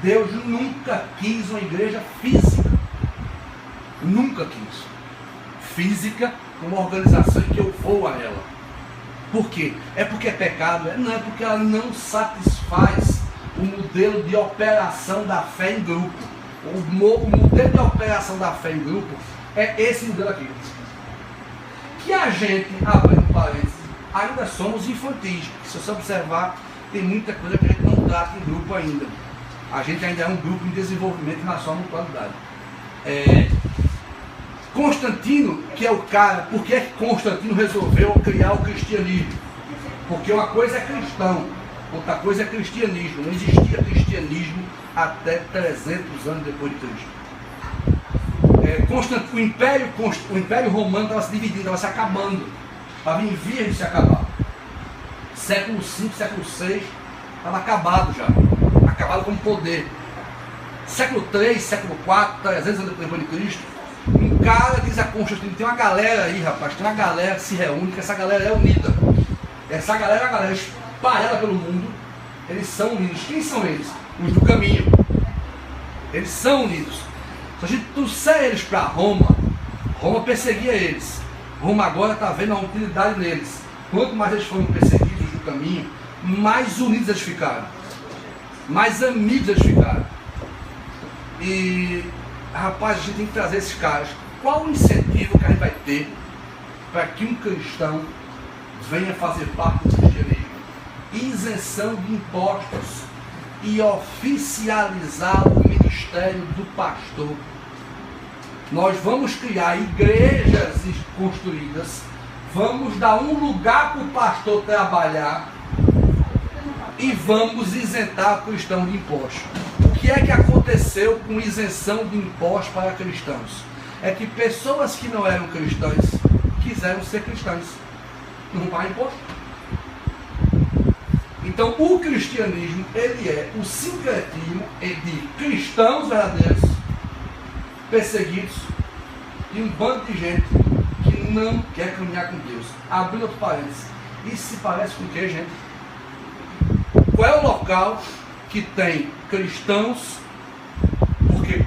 Deus nunca quis uma igreja física. Nunca quis. Física, uma organização em que eu vou a ela. Por quê? É porque é pecado? Não, é porque ela não satisfaz o modelo de operação da fé em grupo. O modelo de operação da fé em grupo é esse modelo aqui. Que a gente, abrindo parênteses, ainda somos infantis. Se você observar, tem muita coisa que a gente não trata em grupo ainda. A gente ainda é um grupo em desenvolvimento na sua mutualidade. Constantino, que é o cara, por que Constantino resolveu criar o cristianismo? Porque uma coisa é cristão, outra coisa é cristianismo. Não existia cristianismo até 300 anos depois de Cristo. O Império Romano estava se dividindo, estava se acabando, estava em vias de se acabar. Século V, século VI, estava acabado já, acabado como poder. Século III, século IV, 300 anos depois de Cristo, um cara diz a Constantino, tem uma galera aí, rapaz, tem uma galera que se reúne, que essa galera é unida. Essa galera é a galera espalhada pelo mundo, eles são unidos. Quem são eles? Os do caminho. Eles são unidos. Se a gente trouxer eles para Roma, Roma perseguia eles. Roma agora está vendo a utilidade neles. Quanto mais eles foram perseguidos do caminho, mais unidos eles ficaram. Mais amigos eles ficaram. E, rapaz, a gente tem que trazer esses caras. Qual o incentivo que a gente vai ter para que um cristão venha fazer parte do cristianismo? Isenção de impostos e oficializar o ministério do pastor. Nós vamos criar igrejas construídas, vamos dar um lugar para o pastor trabalhar e vamos isentar o cristão de impostos. O que é que aconteceu com isenção de impostos para cristãos? É que pessoas que não eram cristãs quiseram ser cristãs. Não pagam imposto. Então o cristianismo, ele é o sincretismo de cristãos verdadeiros, perseguidos, e um bando de gente que não quer caminhar com Deus. Abrindo outro parênteses, isso se parece com o que, gente? Qual é o local que tem cristãos, porque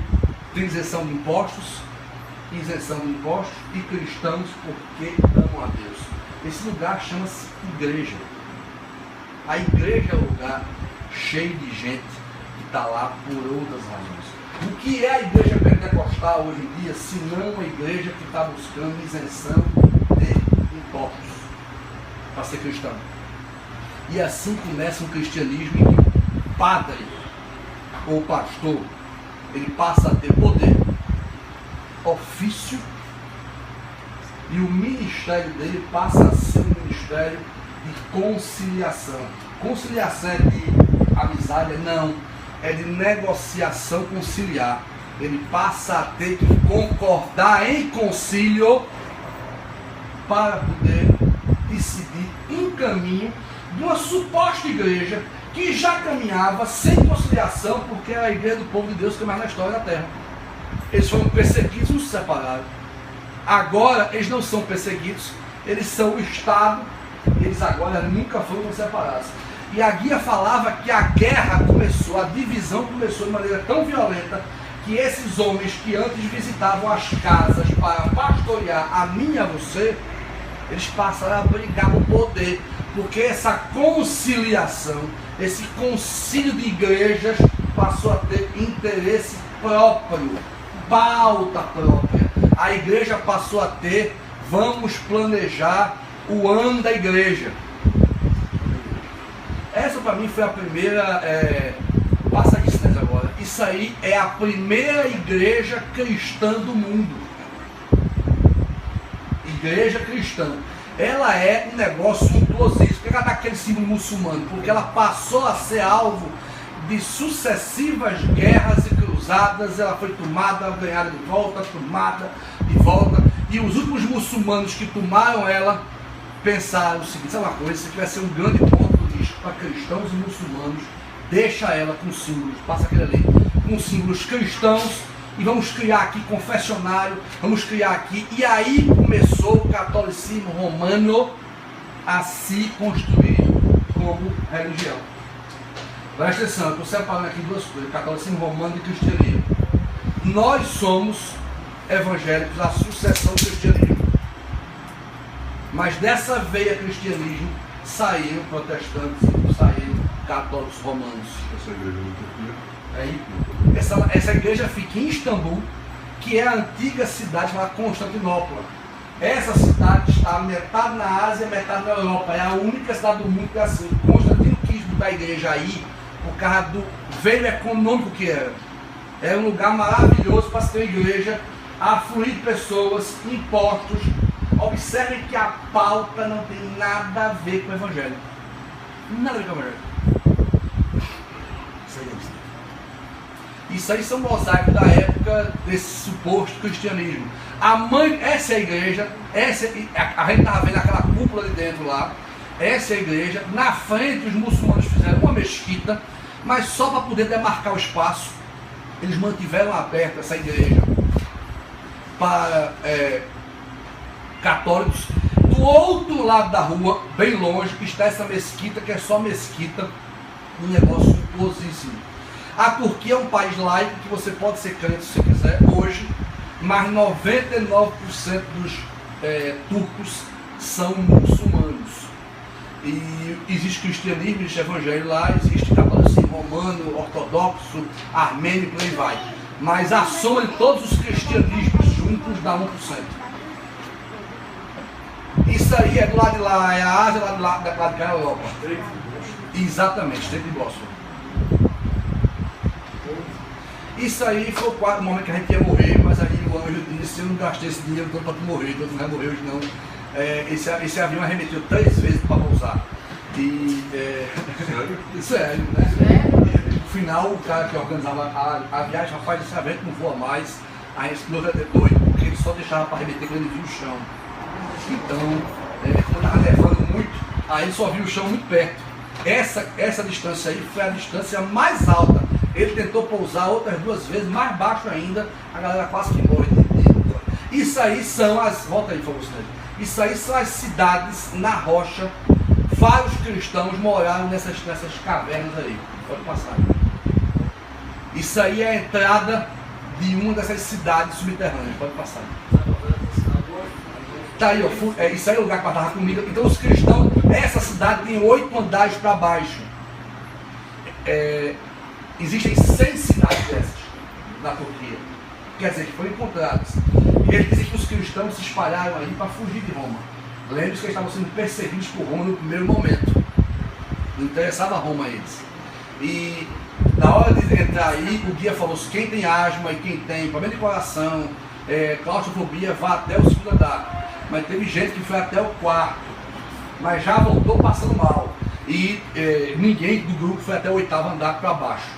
tem isenção de impostos, e cristãos porque amam a Deus? Esse lugar chama-se igreja. A igreja é um lugar cheio de gente que está lá por outras razões. O que é a igreja pentecostal hoje em dia, se não uma igreja que está buscando isenção de impostos para ser cristão? E assim começa um cristianismo em que o padre ou pastor, ele passa a ter poder, ofício, e o ministério dele passa a ser um ministério de conciliação. Conciliação é de amizade? Não, é de negociação conciliar. Ele passa a ter que concordar em concílio para poder decidir um caminho de uma suposta igreja que já caminhava sem conciliação, porque era a igreja do povo de Deus que é mais na história da terra. Eles foram perseguidos e se separaram. Agora eles não são perseguidos, eles são o Estado, eles agora nunca foram separados. E a guia falava que a guerra começou, a divisão começou de maneira tão violenta que esses homens que antes visitavam as casas para pastorear a mim e a você, eles passaram a brigar por poder, porque essa conciliação, esse concílio de igrejas passou a ter interesse próprio, pauta própria. A igreja passou a ter, vamos planejar o ano da igreja. Essa para mim foi a primeira, passa isso agora, isso aí é a primeira igreja cristã do mundo. Igreja cristã. Ela é um negócio suntuosíssimo. Por que ela dá aquele símbolo muçulmano? Porque ela passou a ser alvo de sucessivas guerras e cruzadas. Ela foi tomada, ganhada de volta, tomada de volta. E os últimos muçulmanos que tomaram ela pensaram o seguinte: sabe uma coisa, isso aqui vai ser um grande ponto turístico para cristãos e muçulmanos. Deixa ela com símbolos, passa aquele ali, com símbolos cristãos. E vamos criar aqui confessionário, vamos criar aqui. E aí começou o catolicismo romano a se construir como religião. Presta atenção, eu estou separando aqui duas coisas: catolicismo romano e cristianismo. Nós somos evangélicos, a sucessão do cristianismo. Mas dessa veia cristianismo saíram protestantes, saíram católicos romanos. Essa igreja é muito antiga. Essa igreja fica em Istambul, que é a antiga cidade chamada Constantinopla. Essa cidade está metade na Ásia, metade na Europa. É a única cidade do mundo que é assim. Constantino quis botar a igreja aí por causa do veio econômico que era. Era um lugar maravilhoso para se ter igreja, afluir pessoas, impostos. Observem que a pauta não tem nada a ver com o evangelho. Nada a ver com o evangelho. Isso aí são mosaicos da época desse suposto cristianismo. Essa é a igreja, a gente estava vendo aquela cúpula de dentro lá, essa é a igreja. Na frente os muçulmanos fizeram uma mesquita, mas só para poder demarcar o espaço, eles mantiveram aberta essa igreja para católicos. Do outro lado da rua, bem longe, está essa mesquita, que é só mesquita, um negócio suntuosíssimo. A Turquia é um país laico que você pode ser crente se você quiser hoje, mas 99% dos turcos são muçulmanos. E existe cristianismo, existe evangelho lá, existe catolicismo romano, ortodoxo, armênio, por aí vai. Mas a soma de todos os cristianismos juntos dá 1%. Isso aí é do lado de lá, é a Ásia, do lado de cá é a Europa. Exatamente, Estreito de Bósforo. Isso aí foi o quarto momento que a gente ia morrer, mas aí o anjo disse: eu não gastei esse dinheiro todo para tu morrer, então tu não vai morrer hoje não. Esse avião arremeteu 3 vezes para pousar. Sério, né? No final, o cara que organizava a viagem, rapaz, esse avião não voa mais. Aí esse piloto é doido, porque ele só deixava para arremeter quando ele viu o chão. Então, quando estava nevando muito, aí ele só viu o chão muito perto. Essa distância aí foi a distância mais alta. Ele tentou pousar outras 2 vezes, mais baixo ainda, a galera quase que morre. Isso aí são as... Volta aí, por favor, senhor. Isso aí são as cidades na rocha. Vários cristãos moraram nessas cavernas aí. Pode passar. Isso aí é a entrada de uma dessas cidades subterrâneas. Pode passar. Tá aí, ó. Isso aí é o lugar que matava comida. Então os cristãos... Essa cidade tem 8 andares para baixo. Existem 100 cidades dessas na Turquia. Quer dizer, que foram encontradas. E eles dizem que os cristãos se espalharam aí para fugir de Roma. Lembre-se que eles estavam sendo perseguidos por Roma no primeiro momento. Não interessava Roma a eles. E Na hora de entrar aí, o guia falou: quem tem asma e quem tem problema de coração, claustrofobia, vá até o segundo andar. Mas teve gente que foi até o quarto, mas já voltou passando mal. E ninguém do grupo foi até o oitavo andar para baixo.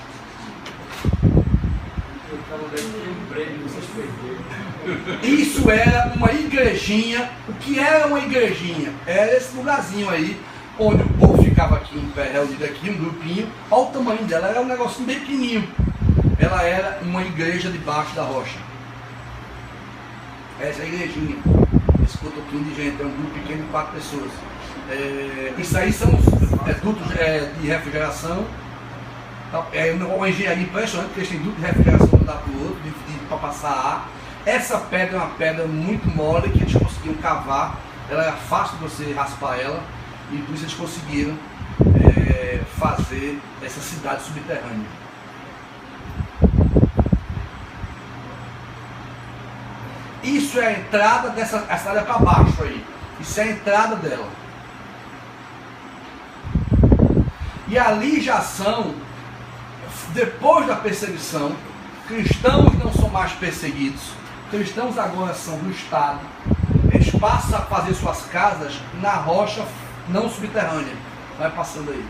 Isso era uma igrejinha. O que era uma igrejinha? Era esse lugarzinho aí, onde o povo ficava aqui em pé, reunido aqui, um grupinho. Olha o tamanho dela, era um negocinho bem pequenininho. Ela era uma igreja debaixo da rocha. Essa é a igrejinha. Esse cotoquinho de gente, é um grupo pequeno de 4 pessoas. Isso aí são dutos de refrigeração. É uma engenharia impressionante, porque eles têm duto de refrigeração de um lado para o outro, para passar ar. Essa pedra é uma pedra muito mole que eles conseguiram cavar. Ela era fácil de você raspar ela, e por isso eles conseguiram fazer essa cidade subterrânea. Isso é a entrada dessa área para baixo aí. Isso é a entrada dela. E ali já são, depois da perseguição, cristãos não são mais perseguidos. Cristãos agora são do Estado. Eles passam a fazer suas casas na rocha não subterrânea. Vai passando aí.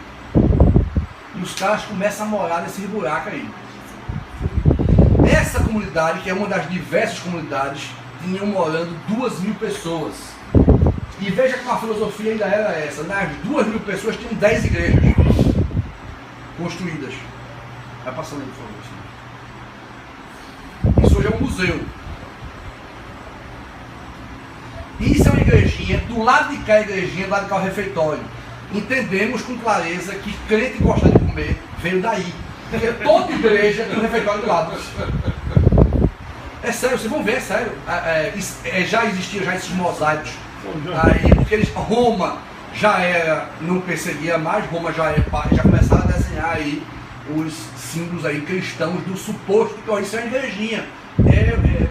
E os caras começam a morar nesse buraco aí. Essa comunidade, que é uma das diversas comunidades, tinham morando 2.000 pessoas. E veja que a filosofia ainda era essa. Nas 2.000 pessoas tinham 10 igrejas construídas. Vai passando aí, por favor. Isso hoje é um museu. Isso é uma igrejinha. Do lado de cá a igrejinha, do lado de cá o refeitório. Entendemos com clareza que crente que gosta de comer veio daí. Porque toda igreja tem um refeitório do lado. É sério, vocês vão ver, é sério. Já existiam esses mosaicos. Aí, porque Roma já era, não perseguia mais, Roma já começaram a desenhar aí os símbolos aí cristãos do suposto que isso é uma igrejinha.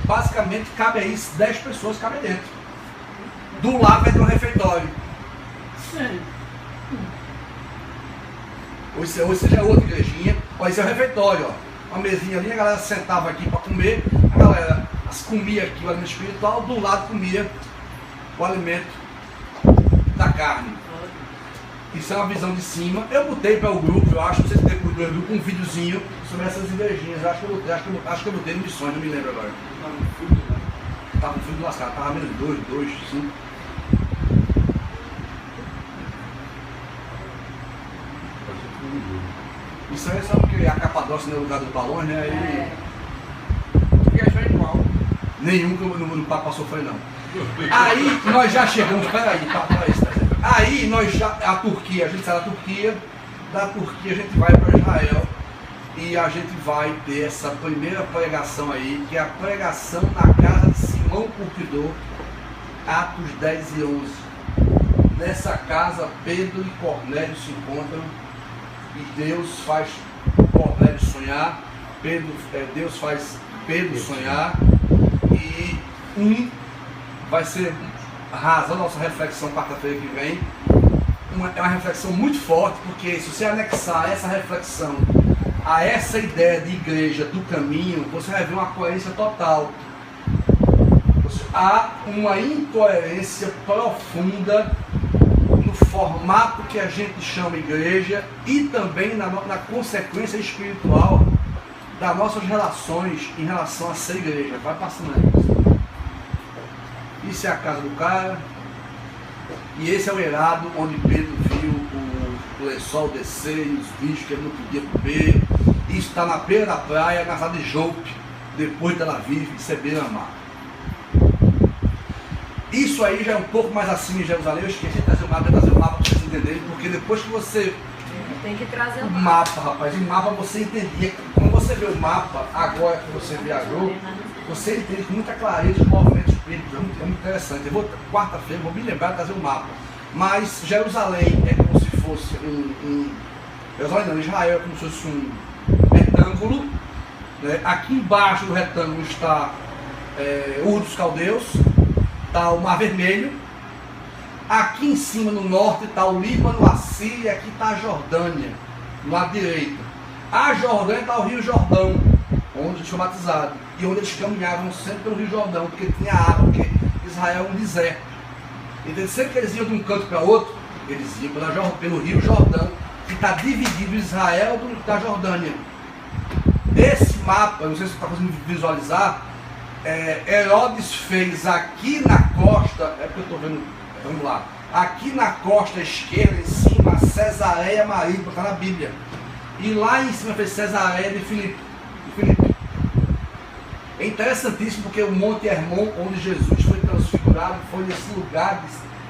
Basicamente cabe aí 10 pessoas, cabe dentro. Do lado vai ter um refeitório. Ou seja, é outra igrejinha. Ó, esse é o refeitório, ó. Uma mesinha ali, a galera sentava aqui para comer, a galera comia aqui o alimento espiritual, do lado comia o alimento da carne. Isso é uma visão de cima. Eu botei para o grupo, eu acho, não sei se tem para o grupo, um videozinho sobre essas igrejinhas. Acho que eu botei no Missões, não me lembro agora. Estava no frio do lascado, estava menos 2, 5. Isso aí é só porque a Capadócia não é o lugar dos balões, né? Nenhum que no Papa passou foi não. Aí nós já chegamos, aí nós já, a Turquia, a gente sai da Turquia a gente vai para Israel e a gente vai ter essa primeira pregação aí, que é a pregação na casa de Simão Curtidor, Atos 10 e 11. Nessa casa Pedro e Cornélio se encontram e Deus faz Cornélio sonhar, Deus faz Pedro sonhar, e vai ser razão da nossa reflexão quarta-feira que vem. É uma reflexão muito forte, porque se você anexar essa reflexão a essa ideia de igreja do caminho, você vai ver uma coerência total. Há uma incoerência profunda no formato que a gente chama igreja e também na consequência espiritual das nossas relações em relação a ser igreja. Vai passando aí. Isso é a casa do cara. E esse é o eirado onde Pedro viu o lençol descer e os bichos que ele não podia comer. Isso está na beira da praia, na cidade de Jope, depois de Tel Aviv, isso é beira-mar. Isso aí já é um pouco mais acima em Jerusalém. Eu esqueci de trazer o mapa para vocês entenderem, porque depois que você... Tem que trazer o mapa, rapaz, em mapa você entendia. Quando você vê o mapa, agora que você viajou, você entende com muita clareza os movimentos espíritos. É muito interessante. Quarta-feira, vou me lembrar de trazer o mapa. Mas Jerusalém é como se fosse Jerusalém não, Israel é como se fosse um retângulo. Né? Aqui embaixo do retângulo está Ur dos Caldeus, está o Mar Vermelho. Aqui em cima, no norte, está o Líbano, a Síria, aqui está a Jordânia, do lado direito. A Jordânia está o Rio Jordão, onde eles foram batizados, e onde eles caminhavam sempre pelo Rio Jordão, porque tinha água, porque Israel é um deserto. Então sempre que eles iam de um canto para outro, eles iam pelo Rio Jordão, que está dividido Israel da Jordânia. Esse mapa, não sei se você está conseguindo visualizar, Herodes fez aqui na costa, é porque eu estou vendo, vamos lá, aqui na costa esquerda, em cima, Cesareia Marítima, está na Bíblia. E lá em cima fez Cesareia de Filipe. É interessantíssimo porque o Monte Hermon, onde Jesus foi transfigurado, foi nesse lugar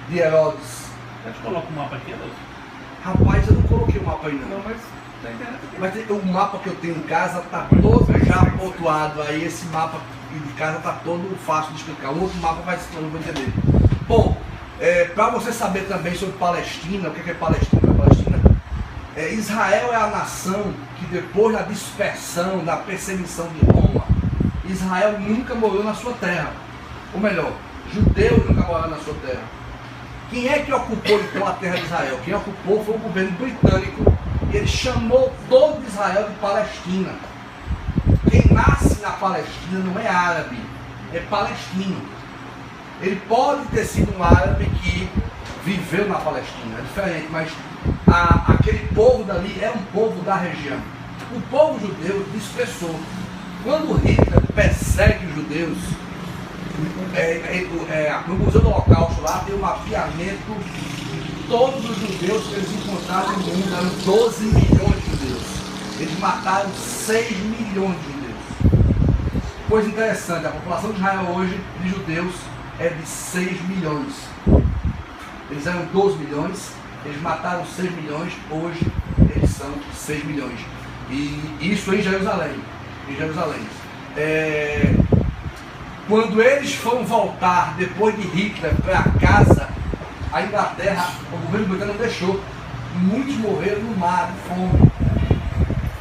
de Herodes. A gente coloca o mapa aqui, Deus? Rapaz, eu não coloquei o mapa aí não. Não, mas tá entendendo. Mas o mapa que eu tenho em casa está todo já pontuado. Aí esse mapa de casa está todo fácil de explicar. O outro mapa vai se não vou entender. Bom, para você saber também sobre Palestina, o que é Palestina? Israel é a nação que depois da dispersão, da perseguição de Roma, Israel nunca morou na sua terra. Ou melhor, judeus nunca moraram na sua terra. Quem é que ocupou então a terra de Israel? Quem ocupou foi o governo britânico. E ele chamou todo Israel de Palestina. Quem nasce na Palestina não é árabe, é palestino. Ele pode ter sido um árabe que viveu na Palestina, é diferente, mas aquele povo dali é um povo da região. O povo judeu dispersou. Quando Hitler persegue os judeus, no Museu do Holocausto lá tem um mapeamento de todos os judeus que eles encontraram no mundo, eram 12 milhões de judeus. Eles mataram 6 milhões de judeus. Coisa interessante, a população de Israel hoje, de judeus, é de 6 milhões. Eles eram 12 milhões, eles mataram 6 milhões, hoje eles são 6 milhões. E isso em Jerusalém. Quando eles foram voltar depois de Hitler para casa, a Inglaterra, o governo britânico não deixou. Muitos morreram no mar de fome.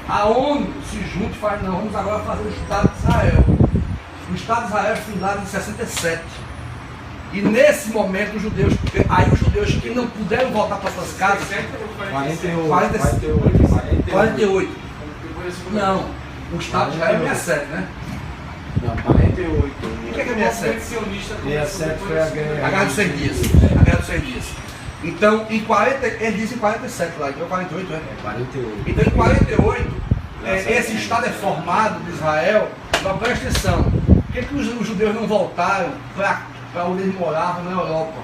A ONU se junta e faz, não, vamos agora fazer o Estado de Israel. O Estado de Israel é fundado em 67. E nesse momento os judeus que não puderam voltar para suas casas, 48. Não, o Estado de Israel é 67, né? Não, 48. O que é 67? 67 foi a guerra. A guerra dos 100 dias. A guerra dos 100 dias. Então, ele diz em 47 lá, então 48, né? 48. Então, em 48, esse Estado é formado de Israel. Então, presta atenção. Por que os judeus não voltaram para onde eles moravam na Europa?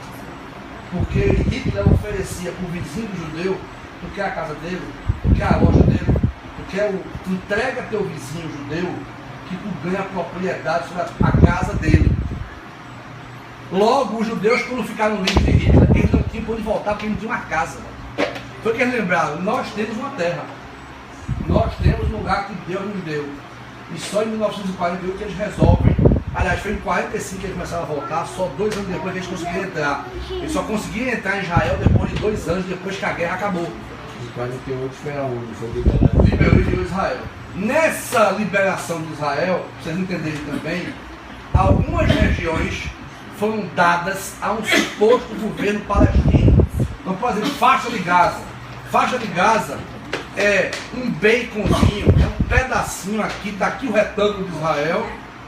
Porque Hitler oferecia para o vizinho judeu, tu quer a casa dele, tu quer a loja dele, tu entrega teu vizinho judeu, que tu ganha propriedade sobre a casa dele. Logo, os judeus, quando ficaram livres de Hitler, eles não tinham para onde voltar, porque eles não tinham uma casa. Foi que eles lembraram, nós temos uma terra. Nós temos um lugar que Deus nos deu. E só em 1948 que eles resolvem. Aliás, foi em 45 que eles começaram a voltar, só 2 anos depois que eles conseguiram entrar. Eles só conseguiram entrar em Israel depois de 2 anos, depois que a guerra acabou. Em 48 foi aonde? Foi liberado. Liberou Israel. Nessa liberação de Israel, para vocês entenderem também, algumas regiões foram dadas a um suposto governo palestino. Então, por exemplo, faixa de Gaza. Faixa de Gaza é um baconzinho, é um pedacinho aqui, daqui o retângulo de Israel,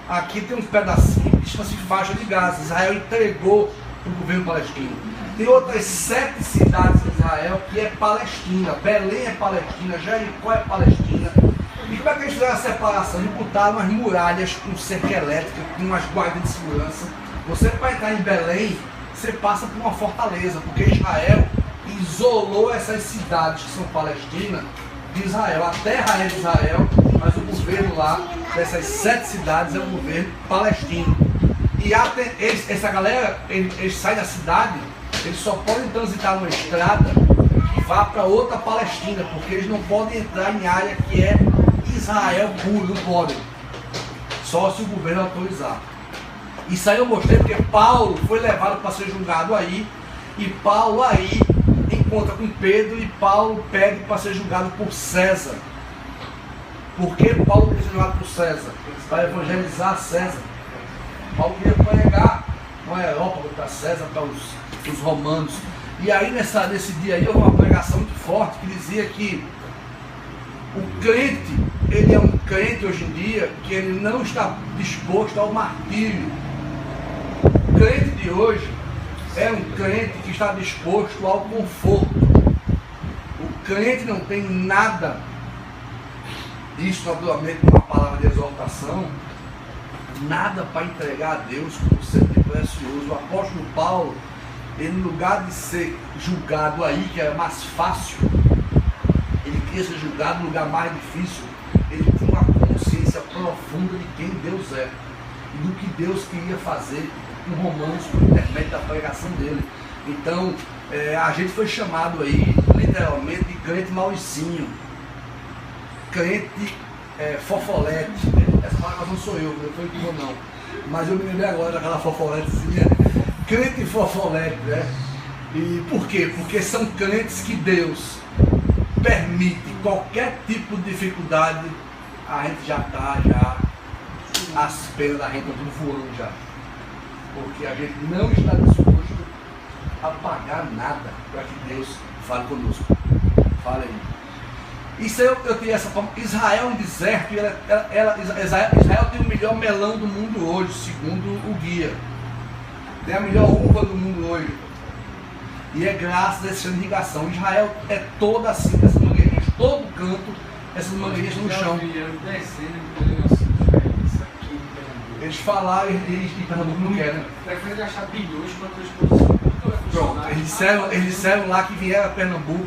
aqui tem um pedacinho que chama-se faixa de Gaza. Israel entregou para o governo palestino. Tem outras 7 cidades em Israel que é Palestina. Belém é Palestina, Jericó é Palestina. E como é que eles fizeram a separação? Eles botaram umas muralhas com cerca elétrica, com umas guardas de segurança. Você para entrar em Belém, você passa por uma fortaleza, porque Israel isolou essas cidades que são palestinas de Israel. A terra é de Israel, mas o governo lá, dessas 7 cidades, é um governo palestino. E essa galera, eles saem da cidade, eles só podem transitar numa estrada que vá para outra Palestina, porque eles não podem entrar em área que é Israel puro, não podem. Só se o governo autorizar. Isso aí eu mostrei porque Paulo foi levado para ser julgado aí, e Paulo aí encontra com Pedro, e Paulo pede para ser julgado por César. Por que Paulo queria ser julgado por César? Para evangelizar César. Paulo queria pregar na Europa para César, para os romanos. E aí nesse dia aí houve uma pregação muito forte que dizia que O crente, ele é um crente hoje em dia que ele não está disposto ao martírio. O crente de hoje é um crente que está disposto ao conforto. O crente não tem nada, isso naturalmente uma palavra de exortação, nada para entregar a Deus como sempre precioso. O apóstolo Paulo, ele, no lugar de ser julgado aí, que era mais fácil, ele queria ser julgado no lugar mais difícil. Ele tinha uma consciência profunda de quem Deus é e do que Deus queria fazer com Romanos por intermédio da pregação dele. Então, a gente foi chamado aí, literalmente, de crente mauicinho, crente fofolete. Essa palavra não sou eu, não foi eu não, mas eu me lembrei agora daquela fofoletezinha, crente fofolete, né? E por quê? Porque são crentes que Deus permite qualquer tipo de dificuldade, a gente já está, as penas da gente estão tudo voando já. Porque a gente não está disposto a pagar nada para que Deus fale conosco. Fala aí. Isso eu tenho essa forma. Israel é um deserto e Israel tem o melhor melão do mundo hoje, segundo o guia. Tem a melhor uva do mundo hoje. E é graças a essa irrigação. Israel é toda assim, essas mangueirinhas, todo canto, essas mangueirinhas no chão. Eles falaram e Pernambuco não quer, né? Prefere achar bilhões para a tua exposição. Pronto, eles disseram lá que vieram a Pernambuco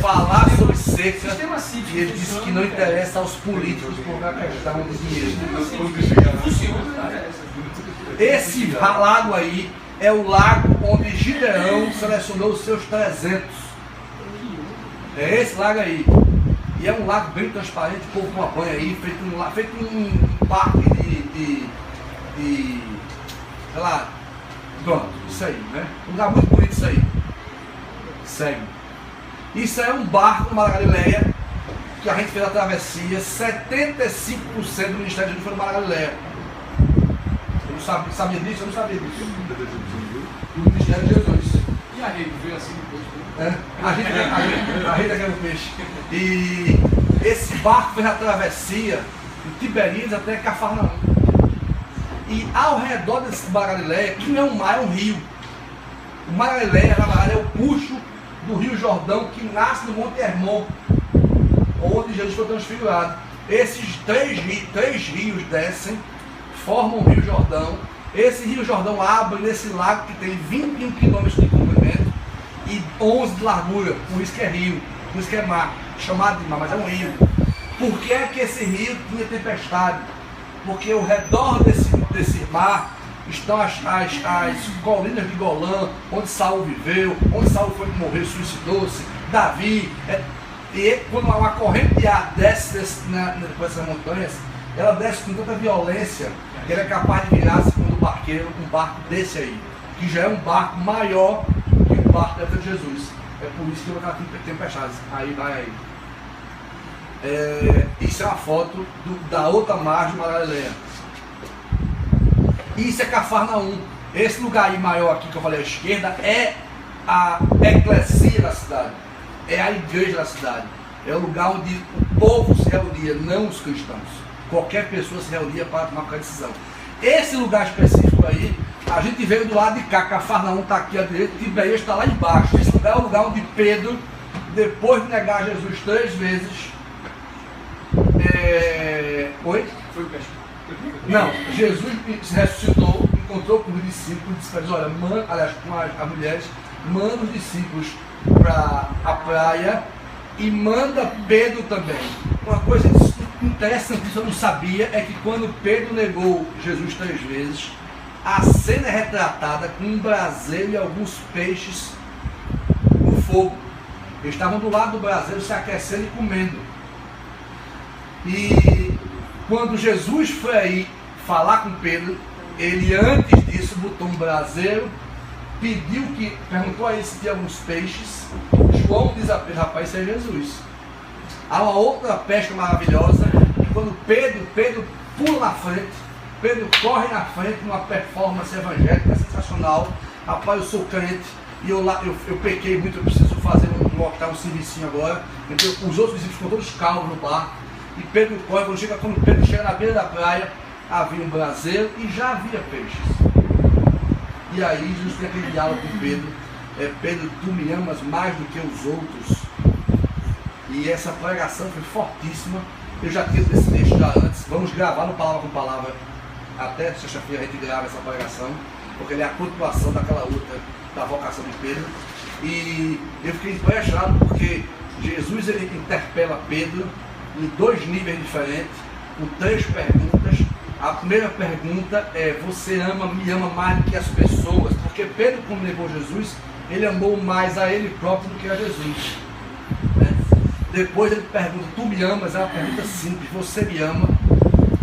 falar sobre seca e ele disse que não interessa aos políticos por a questão do dinheiro. Esse lago aí é o lago onde Gideão selecionou os seus 300. É esse lago aí. E é um lago bem transparente, o povo toma banho aí, feito um parque de sei lá, pronto, isso aí, né? Um lugar muito bonito isso aí. Segue. Isso é um barco na Galileia, que a gente fez a travessia, 75% do Ministério de Jesus foi no Mar da Galileia. Eu não sabia disso? Eu não sabia disso. Do Ministério de Jesus. E a rede veio assim depois? A rede é o peixe. E esse barco fez a travessia de Tiberíades até Cafarnaum. E ao redor desse Mar da Galileia, que não é um mar, é um rio. O Mar da Galileia, na verdade, é o puxo do Rio Jordão, que nasce no Monte Hermon, onde Jesus foi transfigurado. Esses três rios descem, formam o Rio Jordão. Esse Rio Jordão abre nesse lago que tem 21 quilômetros de comprimento e 11 de largura, por isso que é rio, por isso que é mar, chamado de mar, mas é um rio. Por que é que esse rio tinha tempestade? Porque ao redor desse mar estão as colinas de Golã, onde Saul viveu, onde Saul foi morrer, suicidou-se, Davi. E quando uma corrente de ar desce por essas montanhas, ela desce com tanta violência que ela é capaz de virar, segundo o barqueiro, um barco desse aí, que já é um barco maior que o barco da de Jesus. É por isso que eu vou ter tempestades. Aí vai aí. Isso é uma foto da outra margem do Mar da Galileia. Isso é Cafarnaum. Esse lugar aí maior aqui que eu falei à esquerda é a eclesia da cidade. É a igreja da cidade. É o lugar onde o povo se reunia, não os cristãos. Qualquer pessoa se reunia para tomar qualquer decisão. Esse lugar específico aí, a gente veio do lado de cá. Cafarnaum está aqui à direita, Tiberíades está lá embaixo. Esse lugar é o lugar onde Pedro, depois de negar Jesus 3 vezes, Oi? Foi o peixe. Não, Jesus se ressuscitou, encontrou com os discípulos, disse para eles, olha, com as mulheres, manda os discípulos para a praia e manda Pedro também. Uma coisa interessante que eu não sabia é que quando Pedro negou Jesus 3 vezes, a cena é retratada com um braseiro e alguns peixes no fogo. Eles estavam do lado do braseiro se aquecendo e comendo. E quando Jesus foi aí falar com Pedro, ele antes disso botou um braseiro, perguntou a ele se tinha alguns peixes. João diz a Pedro, rapaz, isso é Jesus. Há uma outra pesca maravilhosa, e quando Pedro pula na frente, Pedro corre na frente numa performance evangélica sensacional. Rapaz, eu sou crente e eu pequei muito, eu preciso mostrar um servicinho agora. Então, os outros discípulos ficam todos calmos no bar. E Pedro corre, quando Pedro chega na beira da praia, havia um braseiro e já havia peixes. E aí Jesus tem aquele diálogo com Pedro. Pedro, tu me amas mais do que os outros. E essa pregação foi fortíssima. Eu já tinha esse texto já antes. Vamos gravar no Palavra com Palavra. Até sexta-feira a gente grava essa pregação, porque ele é a continuação daquela outra, da vocação de Pedro. E eu fiquei impressionado porque Jesus ele interpela Pedro em 2 níveis diferentes, com 3 perguntas. A primeira pergunta é: você me ama mais do que as pessoas? Porque Pedro, quando levou Jesus, ele amou mais a ele próprio do que a Jesus. Depois ele pergunta: tu me amas? É uma pergunta simples: você me ama?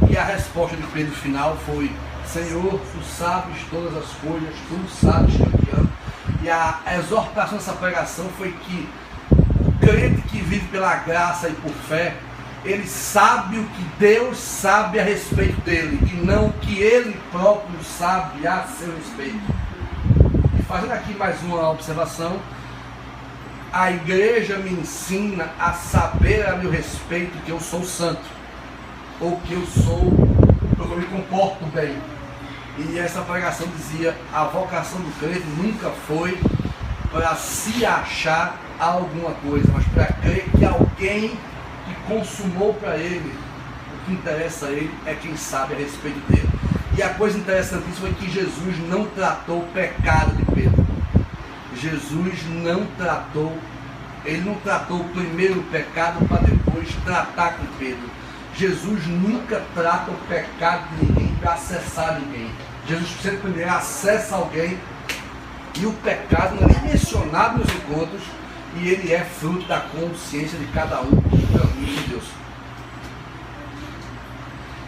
E a resposta de Pedro final foi: Senhor, tu sabes todas as coisas, tu sabes que eu te amo. E a exortação dessa pregação foi que o crente que vive pela graça e por fé, ele sabe o que Deus sabe a respeito dele, e não o que ele próprio sabe a seu respeito. E fazendo aqui mais uma observação, a igreja me ensina a saber a meu respeito que eu sou santo, ou que eu me comporto bem. E essa pregação dizia: a vocação do crente nunca foi para se achar alguma coisa, mas para crer que alguém que consumou para ele o que interessa a ele é quem sabe a respeito dele. E a coisa interessantíssima é que Jesus não tratou o pecado de Pedro. Jesus não tratou, ele não tratou primeiro o pecado para depois tratar com Pedro. Jesus nunca trata o pecado de ninguém para acessar ninguém. Jesus sempre primeiro acessa alguém, e o pecado não é nem mencionado nos encontros, e ele é fruto da consciência de cada um do caminho de Deus.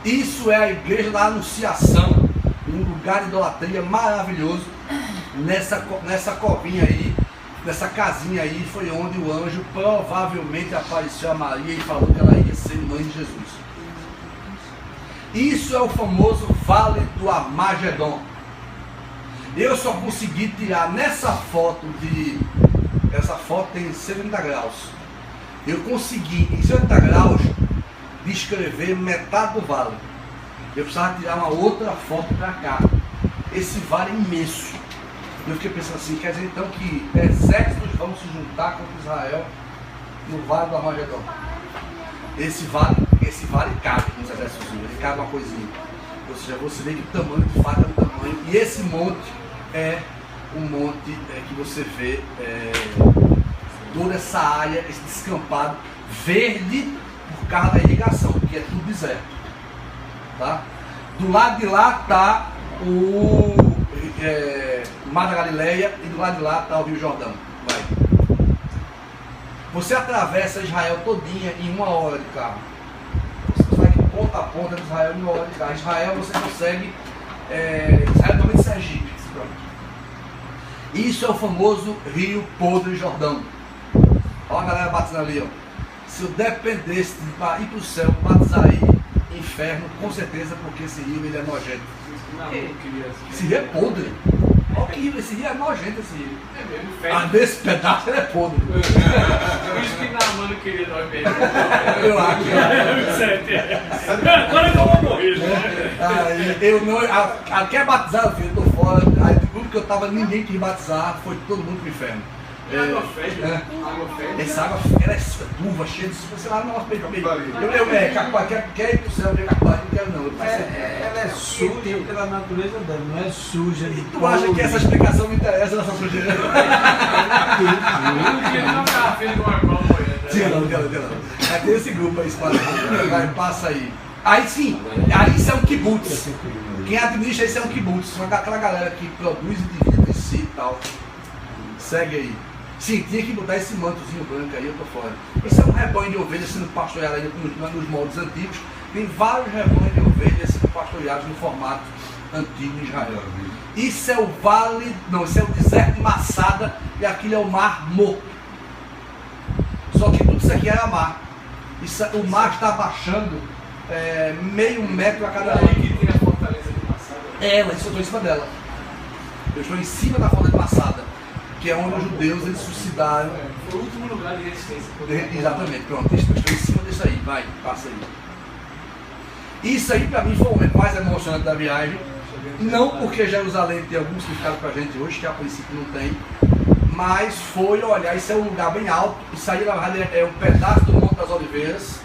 Isso é a igreja da anunciação, um lugar de idolatria maravilhoso. Nessa covinha aí, nessa casinha aí, foi onde o anjo provavelmente apareceu a Maria e falou que ela ia ser mãe de Jesus. Isso é o famoso Vale do Armagedon. Eu só consegui tirar nessa foto essa foto tem 70 graus. Eu consegui em 70 graus descrever metade do vale. Eu precisava tirar uma outra foto para cá. Esse vale é imenso. Eu fiquei pensando assim, quer dizer então que exércitos vão se juntar contra Israel no Vale do Armagedon. Esse vale cabe nos exércitos, ele cabe uma coisinha. Ou seja, você vê que o tamanho de fato é um tamanho. E esse monte é um monte que você vê toda essa área, esse descampado verde por causa da irrigação, que é tudo deserto. Tá? Do lado de lá está o Mar da Galileia e do lado de lá está o Rio Jordão. Vai. Você atravessa Israel todinha em 1 hora de carro. Você vai de ponta a ponta de Israel em 1 hora de carro. Israel você consegue. Israel também de Sergipe. Pronto. Isso é o famoso Rio Podre Jordão. Olha a galera batizando ali, ó. Se eu dependesse de ir para o céu, batizar aí, inferno, com certeza, porque esse rio ele é nojento. Esse rio é podre. Olha que rio, esse rio é nojento, esse rio. É mesmo, inferno. Ah, nesse pedaço ele é podre. Por isso que Naamã não queria nós mesmo. Eu acho. Agora que eu vou morrer, né? Aí, eu não. Quer batizar, eu tô fora. Aí do grupo que eu tava, ninguém quis batizar, foi todo mundo pro inferno. Água fede. Água fede. Essa água ela é turva, cheia de. Sei lá, não, quer ir pro céu, ver Capivari, não quero não. Ela é suja pela natureza dela, não é suja de Tu acha que essa explicação me interessa nessa sujeira? Eu não tinha uma garrafinha de uma cola molhada. Tira não. Aí tem esse grupo aí, vai, passa aí. Aí sim, aí isso é um kibutz. Quem administra isso é um kibutz, aquela galera que produz e divide em si e tal. Segue aí. Sim, tinha que botar esse mantozinho branco aí, eu tô fora. Isso é um rebanho de ovelhas sendo pastoreado ainda nos moldes antigos. Tem vários rebanhos de ovelhas sendo pastoreados no formato antigo em Israel. Isso é o vale, não, isso é o deserto de Massada e aquilo é o mar morto. Só que tudo isso aqui era mar. O mar está abaixando meio metro a cada ano. Aí que tem a fortaleza de Massada. Mas eu estou em cima dela. Eu estou em cima da fortaleza de Massada. que é onde os judeus eles suscitaram. Foi o último lugar de resistência. Exatamente, pronto, estou em cima disso aí, vai, passa aí. Isso aí para mim foi o momento mais emocionante da viagem, não porque Jerusalém tem algum significado para a gente hoje, que a princípio não tem, mas foi olhar, isso é um lugar bem alto, isso aí na verdade é um pedaço do Monte das Oliveiras,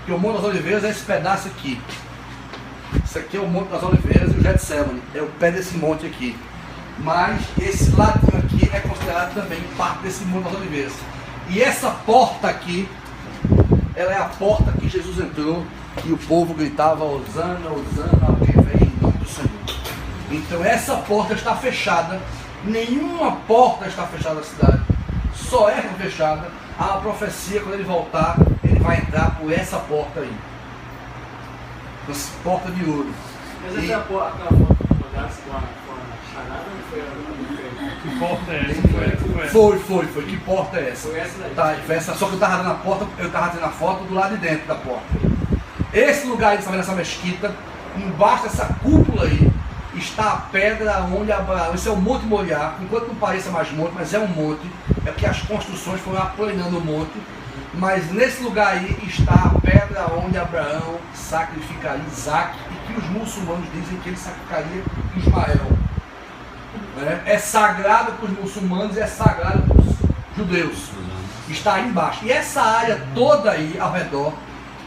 que o Monte das Oliveiras é esse pedaço aqui. Isso aqui é o Monte das Oliveiras e o Getsemane, é o pé desse monte aqui. Mas esse ladinho aqui é considerado também parte desse Monte das Oliveiras. E essa porta aqui, ela é a porta que Jesus entrou e o povo gritava: Hosana, Hosana, alguém vem em nome do Senhor. Então essa porta está fechada, nenhuma porta está fechada na cidade, só é fechada. Há uma profecia, quando ele voltar, ele vai entrar por essa porta aí. Essa porta de ouro. Mas E- aquela foto que mandasse com a charada não foi a Que porta é essa? Foi. Que porta é essa? Foi essa daí. Tá, foi essa, só que eu estava dando a porta, eu estava tendo a foto do lado de dentro da porta. Esse lugar aí, que está vendo essa mesquita, embaixo dessa cúpula aí, está a pedra onde Abraão, esse é o Monte Moriá, enquanto não pareça mais monte, mas é um monte, é porque as construções foram aplanando o monte, mas nesse lugar aí está a pedra onde Abraão sacrificaria Isaac e que os muçulmanos dizem que ele sacrificaria Ismael. É sagrado para os muçulmanos e é sagrado para os judeus. Está aí embaixo. E essa área toda aí ao redor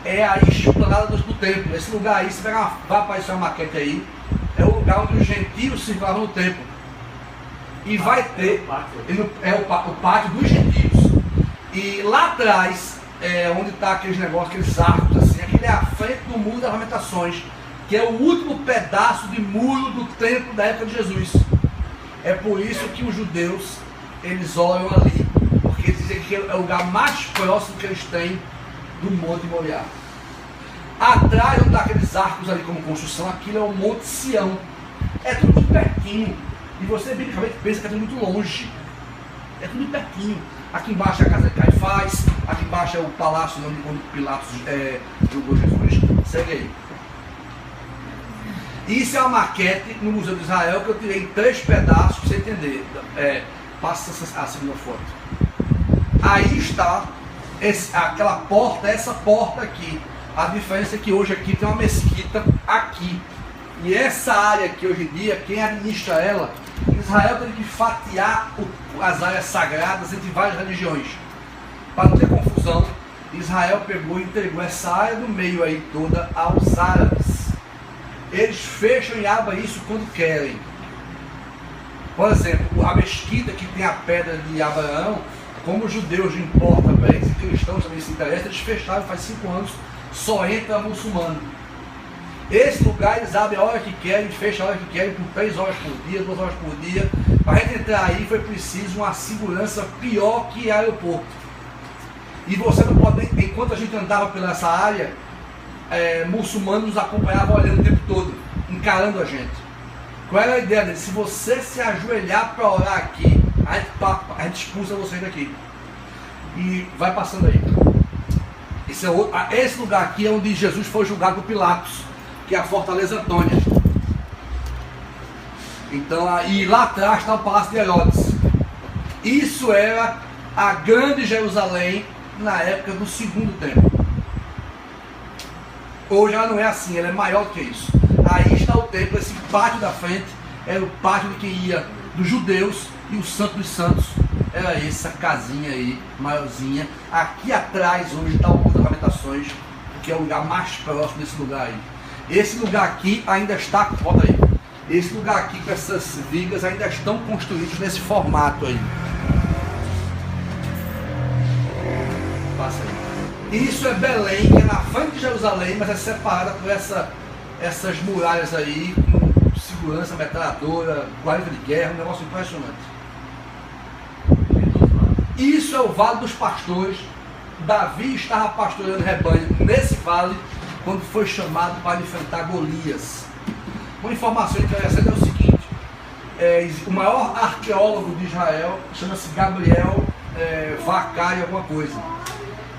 é a esplanada do templo. Esse lugar aí, se vai aparecer uma maquete aí, é o lugar onde os gentios circulavam no templo. E vai ter, o pátio dos gentios. E lá atrás, onde está aqueles negócios, aqueles arcos assim, aquele é a frente do muro das Lamentações, que é o último pedaço de muro do templo da época de Jesus. É por isso que os judeus, eles oram ali, porque eles dizem que é o lugar mais próximo que eles têm do Monte Moriá. Atrás, onde está aqueles arcos ali como construção, aquilo é o Monte Sião. É tudo muito pertinho. E você biblicamente pensa que é tudo muito longe. É tudo pertinho. Aqui embaixo é a casa de Caifás, aqui embaixo é o palácio onde Pilatos julgou Jesus. Segue aí. Isso é uma maquete no Museu de Israel que eu tirei em 3 pedaços para você entender. Passa a segunda foto. Aí está aquela porta, essa porta aqui. A diferença é que hoje aqui tem uma mesquita aqui. E essa área aqui hoje em dia, quem administra ela, Israel teve que fatiar as áreas sagradas entre várias religiões. Para não ter confusão, Israel pegou e entregou essa área do meio aí toda aos árabes. Eles fecham e abrem isso quando querem. Por exemplo, a mesquita que tem a pedra de Abraão, como os judeus não importa para eles e cristãos também se interessam, eles fecharam faz 5 anos, só entra muçulmano. Esse lugar eles abrem a hora que querem, fecham a hora que querem, por 3 horas por dia, 2 horas por dia. Para a gente entrar aí foi preciso uma segurança pior que aeroporto. E você não pode, enquanto a gente andava pela essa área, muçulmanos nos acompanhavam olhando o tempo todo, encarando a gente. Qual era a ideia deles? Se você se ajoelhar para orar aqui, a gente expulsa vocês daqui. E vai passando aí. Esse lugar aqui é onde Jesus foi julgado por Pilatos, que é a Fortaleza Antônia. Então, e lá atrás está o Palácio de Herodes. Isso era a grande Jerusalém na época do segundo templo. Hoje ela não é assim, ela é maior do que isso. Aí está o templo, esse pátio da frente era o pátio de quem ia dos judeus, e o Santo dos Santos era essa casinha aí, maiorzinha. Aqui atrás hoje está o Muro das Lamentações, que é o lugar mais próximo desse lugar aí. Esse lugar aqui ainda está, volta aí. Esse lugar aqui com essas vigas ainda estão construídos nesse formato aí. Passa aí. Isso é Belém, que é na frente de Jerusalém, mas é separada por essas muralhas aí, com segurança, metralhadora, guarda de guerra, um negócio impressionante. Isso é o Vale dos Pastores. Davi estava pastoreando rebanho nesse vale quando foi chamado para enfrentar Golias. Uma informação interessante é o seguinte: o maior arqueólogo de Israel chama-se Gabriel Vacari alguma coisa.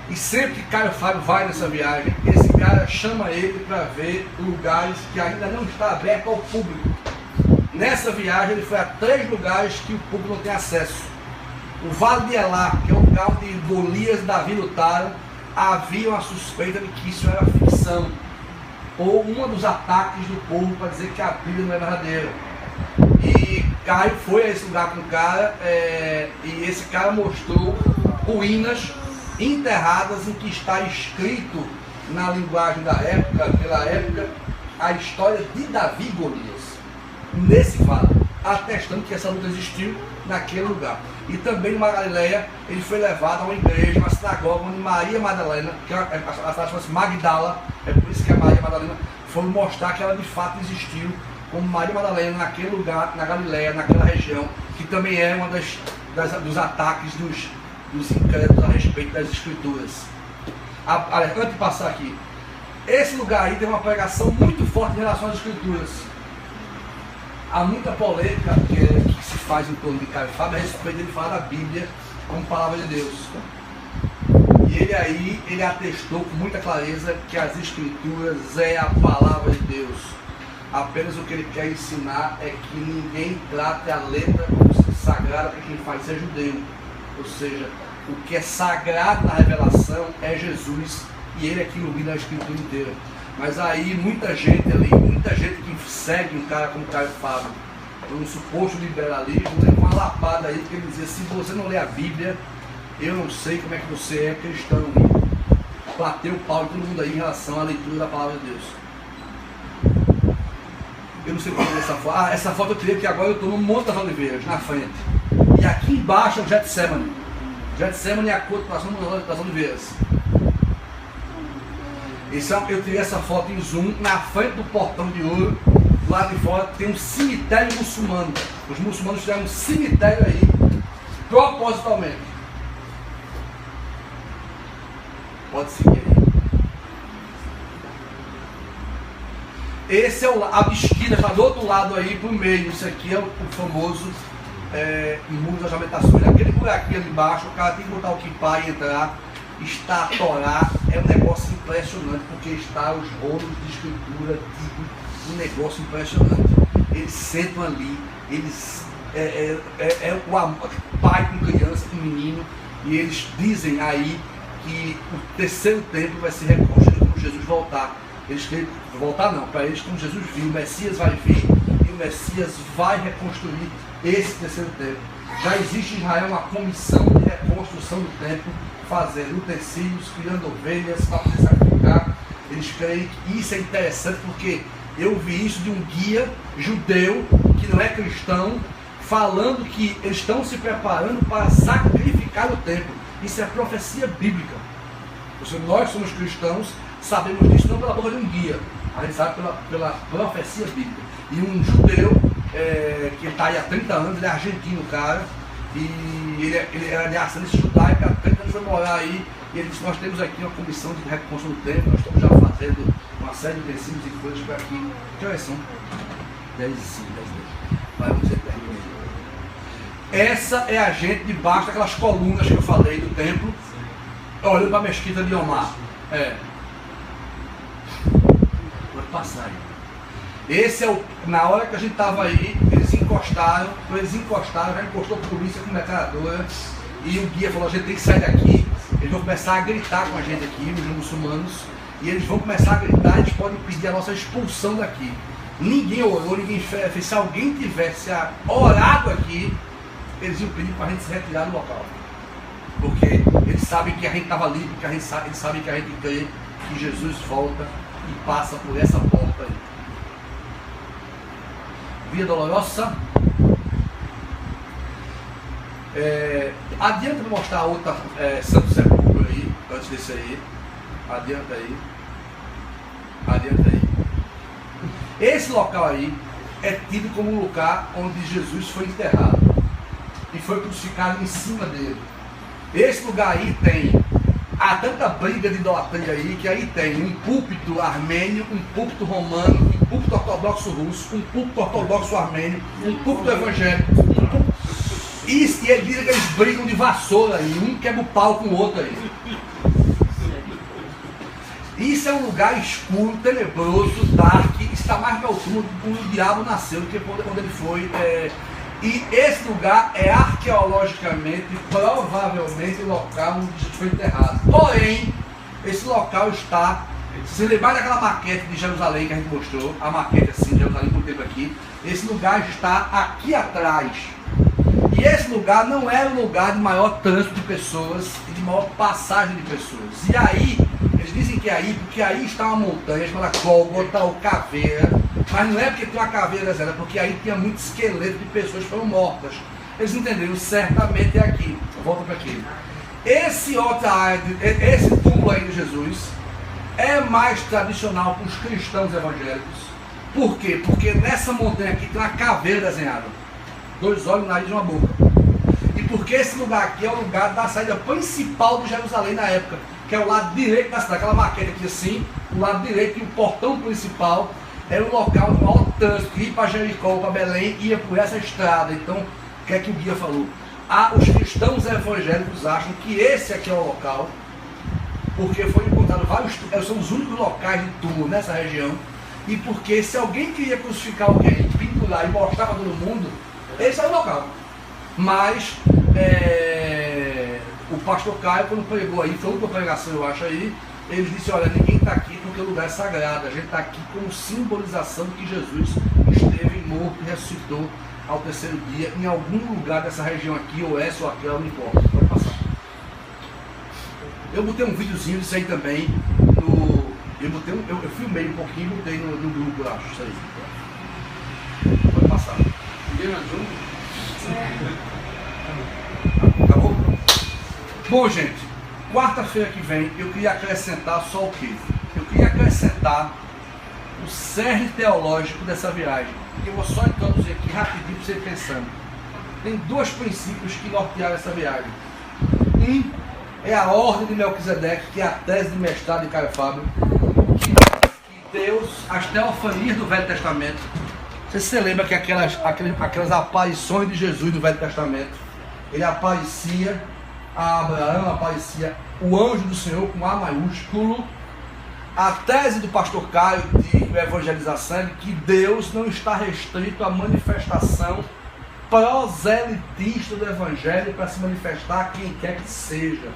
E sempre que Caio Fábio vai nessa viagem, esse cara chama ele para ver lugares que ainda não está aberto ao público. Nessa viagem ele foi a 3 lugares que o público não tem acesso. O Vale de Elá, que é o lugar onde Golias e Davi lutaram, havia uma suspeita de que isso era ficção, ou um dos ataques do povo para dizer que a Bíblia não é verdadeira. E Caio foi a esse lugar com o cara, e esse cara mostrou ruínas enterradas em que está escrito na linguagem da época, pela época, a história de Davi e Golias, nesse vale, atestando que essa luta existiu naquele lugar. E também numa Galileia, ele foi levado a uma igreja, uma sinagoga, onde Maria Madalena, que a cidade chama-se Magdala, é por isso que é Maria Madalena, foi mostrar que ela de fato existiu como Maria Madalena naquele lugar, na Galileia, naquela região, que também é uma dos ataques dos incrédulos a respeito das escrituras. Antes de passar aqui, esse lugar aí tem uma pregação muito forte em relação às escrituras. Há muita polêmica que se faz em torno de Caio Fábio a respeito dele falar da Bíblia como palavra de Deus. E ele atestou com muita clareza que as escrituras é a palavra de Deus. Apenas o que ele quer ensinar é que ninguém trate a letra como sagrada para quem faz ser judeu. Ou seja, o que é sagrado na revelação é Jesus, e ele é que ilumina a escritura inteira. Mas aí muita gente que segue um cara como Caio Fábio, por um suposto liberalismo, leva uma lapada aí, porque ele dizia: se você não lê a Bíblia, eu não sei como é que você é cristão. Bateu o pau de todo mundo aí em relação à leitura da palavra de Deus. Eu não sei como é essa foto. Essa foto eu tirei porque agora eu estou no Monte das Oliveiras, na frente. E aqui embaixo é o Getsemane. Getsemane é a continuação das Oliveiras. Eu tirei essa foto em zoom, na frente do portão de ouro, do lado de fora tem um cemitério muçulmano. Os muçulmanos fizeram um cemitério aí, propositalmente. Pode seguir aí. Esse é a mesquita, está do outro lado aí, pro meio. Isso aqui é o famoso muro das lamentações. Aquele buraquinho ali embaixo, o cara tem que botar o kippah e entrar. Está a Torá, é um negócio impressionante, porque está os rolos de escritura, um negócio impressionante. Eles sentam ali, eles o pai com criança, com menino, e eles dizem aí que o terceiro templo vai ser reconstruído quando Jesus voltar. Eles querem voltar não, para eles quando Jesus vir, o Messias vai vir e o Messias vai reconstruir esse terceiro templo. Já existe em Israel uma comissão de reconstrução do templo, fazendo utensílios, criando ovelhas para poder sacrificar. Eles creem que isso é interessante, porque eu vi isso de um guia judeu que não é cristão, falando que eles estão se preparando para sacrificar o templo. Isso é profecia bíblica. Ou seja, nós somos cristãos, sabemos disso não pela boca de um guia, a gente sabe pela profecia bíblica. E um judeu que está aí há 30 anos, ele é argentino, cara, e ele era de ascendência judaica, há 30 anos foi morar aí, e ele disse: nós temos aqui uma comissão de reconstrução do templo, nós estamos já fazendo uma série de utensílios e coisas para aqui. Que horas são? 10 e 5, 10. Vai, vamos dizer, essa é a gente debaixo daquelas colunas que eu falei do templo, olhando para a mesquita de Omar. Pode passar aí. Esse é na hora que a gente estava aí, eles encostaram, já encostou a polícia com metralhadora, e o guia falou: a gente tem que sair daqui. Eles vão começar a gritar com a gente aqui, os muçulmanos, e eles vão começar a gritar, eles podem pedir a nossa expulsão daqui. Ninguém orou, ninguém fez. Se alguém tivesse orado aqui, eles iam pedir para a gente se retirar do local. Porque eles sabem que a gente estava livre, porque eles sabem que a gente crê que Jesus volta e passa por essa porta aí. Via Dolorosa. Adianta me mostrar a outra Santo Sepulcro aí, antes desse aí. Adianta aí. Esse local aí é tido como um lugar onde Jesus foi enterrado e foi crucificado em cima dele. Esse lugar aí há tanta briga de idolatria aí, que aí tem um púlpito armênio, um púlpito romano, um púlpito ortodoxo russo, um púlpito ortodoxo armênio, um púlpito evangélico. E ele diz que eles brigam de vassoura aí, um quebra o pau com o outro aí. Isso é um lugar escuro, tenebroso, dark, está mais para o túmulo onde o diabo nasceu do que quando ele foi E esse lugar é arqueologicamente, provavelmente, o local onde Jesus foi enterrado. Porém, esse local está... Se você lembrar daquela maquete de Jerusalém que a gente mostrou, a maquete assim de Jerusalém por tempo aqui, esse lugar está aqui atrás. E esse lugar não é o lugar de maior trânsito de pessoas e de maior passagem de pessoas. E aí, eles dizem que é aí, porque aí está uma montanha chamada Gólgota ou Caveira, mas não é porque tem uma caveira deserta, porque aí tinha muito esqueleto de pessoas que foram mortas. Eles entenderam, certamente é aqui. Volta para aqui. Esse túmulo aí de Jesus é mais tradicional para os cristãos evangélicos. Por quê? Porque nessa montanha aqui tem uma caveira desenhada. 2 olhos, um nariz e uma boca. E porque esse lugar aqui é o lugar da saída principal de Jerusalém na época, que é o lado direito da cidade. Aquela maquete aqui assim, o lado direito e o portão principal era o local do maior trânsito, que ia para Jericó, para Belém, ia por essa estrada. Então, o que é que o guia falou? Os cristãos evangélicos acham que esse aqui é o local, porque foi encontrado são os únicos locais de túmulo nessa região, e porque se alguém queria crucificar alguém, pinturar e mostrar para todo mundo, esse é o local. Mas o pastor Caio, quando pregou aí, foi uma pregação eu acho aí, ele disse, olha, ninguém está aqui porque o lugar é sagrado, a gente está aqui como simbolização de que Jesus esteve morto e ressuscitou ao 3º dia em algum lugar dessa região aqui, ou essa ou aquela, não importa, pode passar. Eu botei um videozinho disso aí também, eu filmei um pouquinho e botei no grupo, eu acho, isso aí. Pode passar. Acabou? Bom, gente, quarta-feira que vem eu queria acrescentar só o quê? Eu queria acrescentar o cerne teológico dessa viagem. Eu vou só introduzir aqui rapidinho para você ir pensando. Tem 2 princípios que nortearam essa viagem. Um é a ordem de Melquisedeque, que é a tese de mestrado de Caio Fábio, que Deus, as teofanias do Velho Testamento. Você lembra que aquelas aparições de Jesus no Velho Testamento, ele aparecia a Abraão, aparecia o anjo do Senhor com A maiúsculo. A tese do pastor Caio de evangelização é que Deus não está restrito à manifestação proselitista do evangelho para se manifestar a quem quer que seja.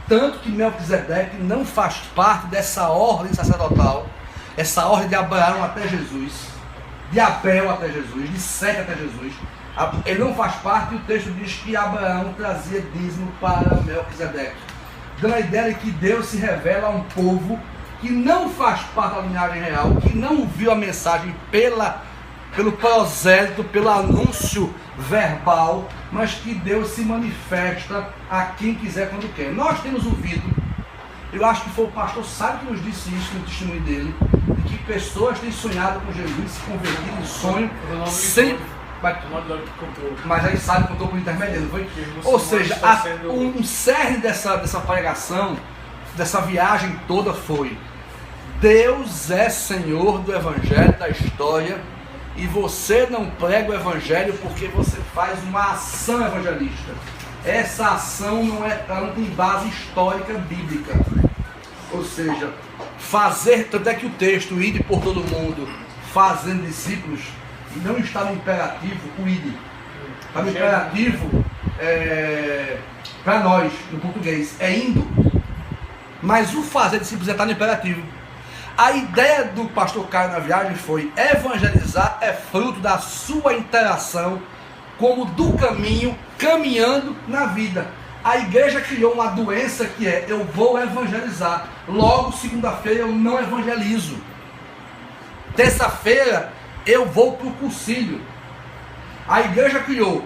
Tanto que Melquisedeque não faz parte dessa ordem sacerdotal, essa ordem de Abraão até Jesus, de Abel até Jesus, de Sete até Jesus. Ele não faz parte, e o texto diz que Abraão trazia dízimo para Melquisedeque, dando a ideia de que Deus se revela a um povo que não faz parte da linhagem real, que não ouviu a mensagem pelo prosélito, pelo anúncio verbal, mas que Deus se manifesta a quem quiser quando quer. Nós temos ouvido, eu acho que foi o pastor Sábio que nos disse isso no testemunho dele, de que pessoas têm sonhado com Jesus, se convertido em sonho, sempre. Mas aí Sábio contou por intermédio dele, foi? Ou seja, um cerne dessa pregação, dessa viagem toda foi: Deus é Senhor do Evangelho, da história, e você não prega o Evangelho porque você faz uma ação evangelista. Essa ação não tem base histórica bíblica. Ou seja, tanto é que o texto, ide por todo mundo, fazendo discípulos, não está no imperativo, o ide. Está no imperativo, para nós, no português, é indo. Mas o fazer discípulos está no imperativo. A ideia do pastor Caio na viagem foi: evangelizar é fruto da sua interação como do caminho, caminhando na vida. A igreja criou uma doença que é: eu vou evangelizar, logo segunda-feira eu não evangelizo, terça-feira eu vou para o cursilho. A igreja criou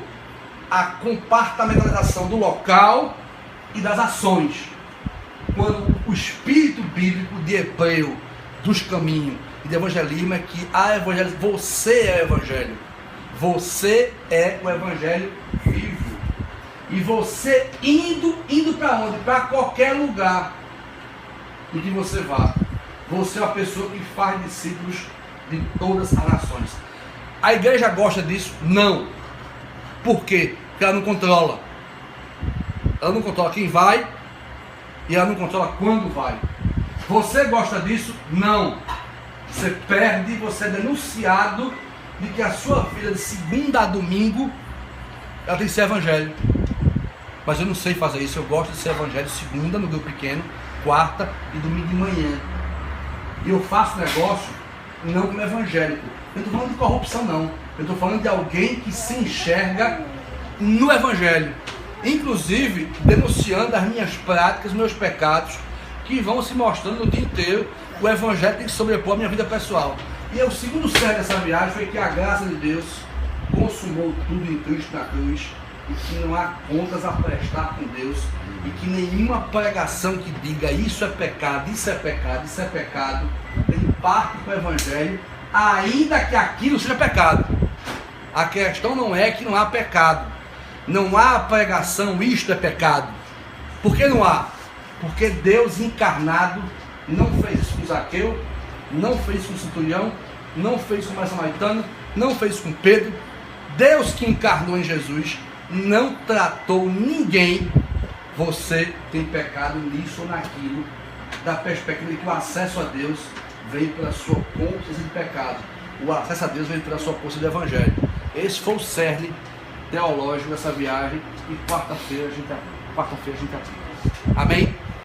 a compartimentalização do local e das ações, quando o espírito bíblico de Hebreu, dos caminhos e de evangelismo é que você é evangelho. Você é o evangelho vivo. E você indo para onde? Para qualquer lugar em que você vá. Você é uma pessoa que faz discípulos de todas as nações. A igreja gosta disso? Não. Por quê? Porque ela não controla. Ela não controla quem vai e ela não controla quando vai. Você gosta disso? Não. Você perde, você é denunciado de que a sua vida de segunda a domingo ela tem que ser evangelho. Mas eu não sei fazer isso. Eu gosto de ser evangelho segunda no grupo pequeno, quarta e domingo de manhã. E eu faço negócio não como evangélico. Eu não estou falando de corrupção, não. Eu estou falando de alguém que se enxerga no evangelho, inclusive denunciando as minhas práticas, meus pecados, que vão se mostrando no dia inteiro. O evangelho tem que sobrepor a minha vida pessoal. E o segundo certo dessa viagem foi que a graça de Deus consumou tudo em Cristo na cruz, e que não há contas a prestar com Deus, e que nenhuma pregação que diga isso é pecado, isso é pecado, isso é pecado, tem parte com o evangelho, ainda que aquilo seja pecado. A questão não é que não há pecado, não há pregação, isto é pecado. Por que não há? Porque Deus encarnado não fez isso com Zaqueu, não fez com o centurião, não fez com o samaritano, não fez com Pedro. Deus que encarnou em Jesus não tratou ninguém. Você tem pecado nisso ou naquilo, da perspectiva de que o acesso a Deus veio pela sua consciência de pecado. O acesso a Deus veio pela sua consciência de evangelho. Esse foi o cerne teológico dessa viagem, e quarta-feira a gente aplica. Amém?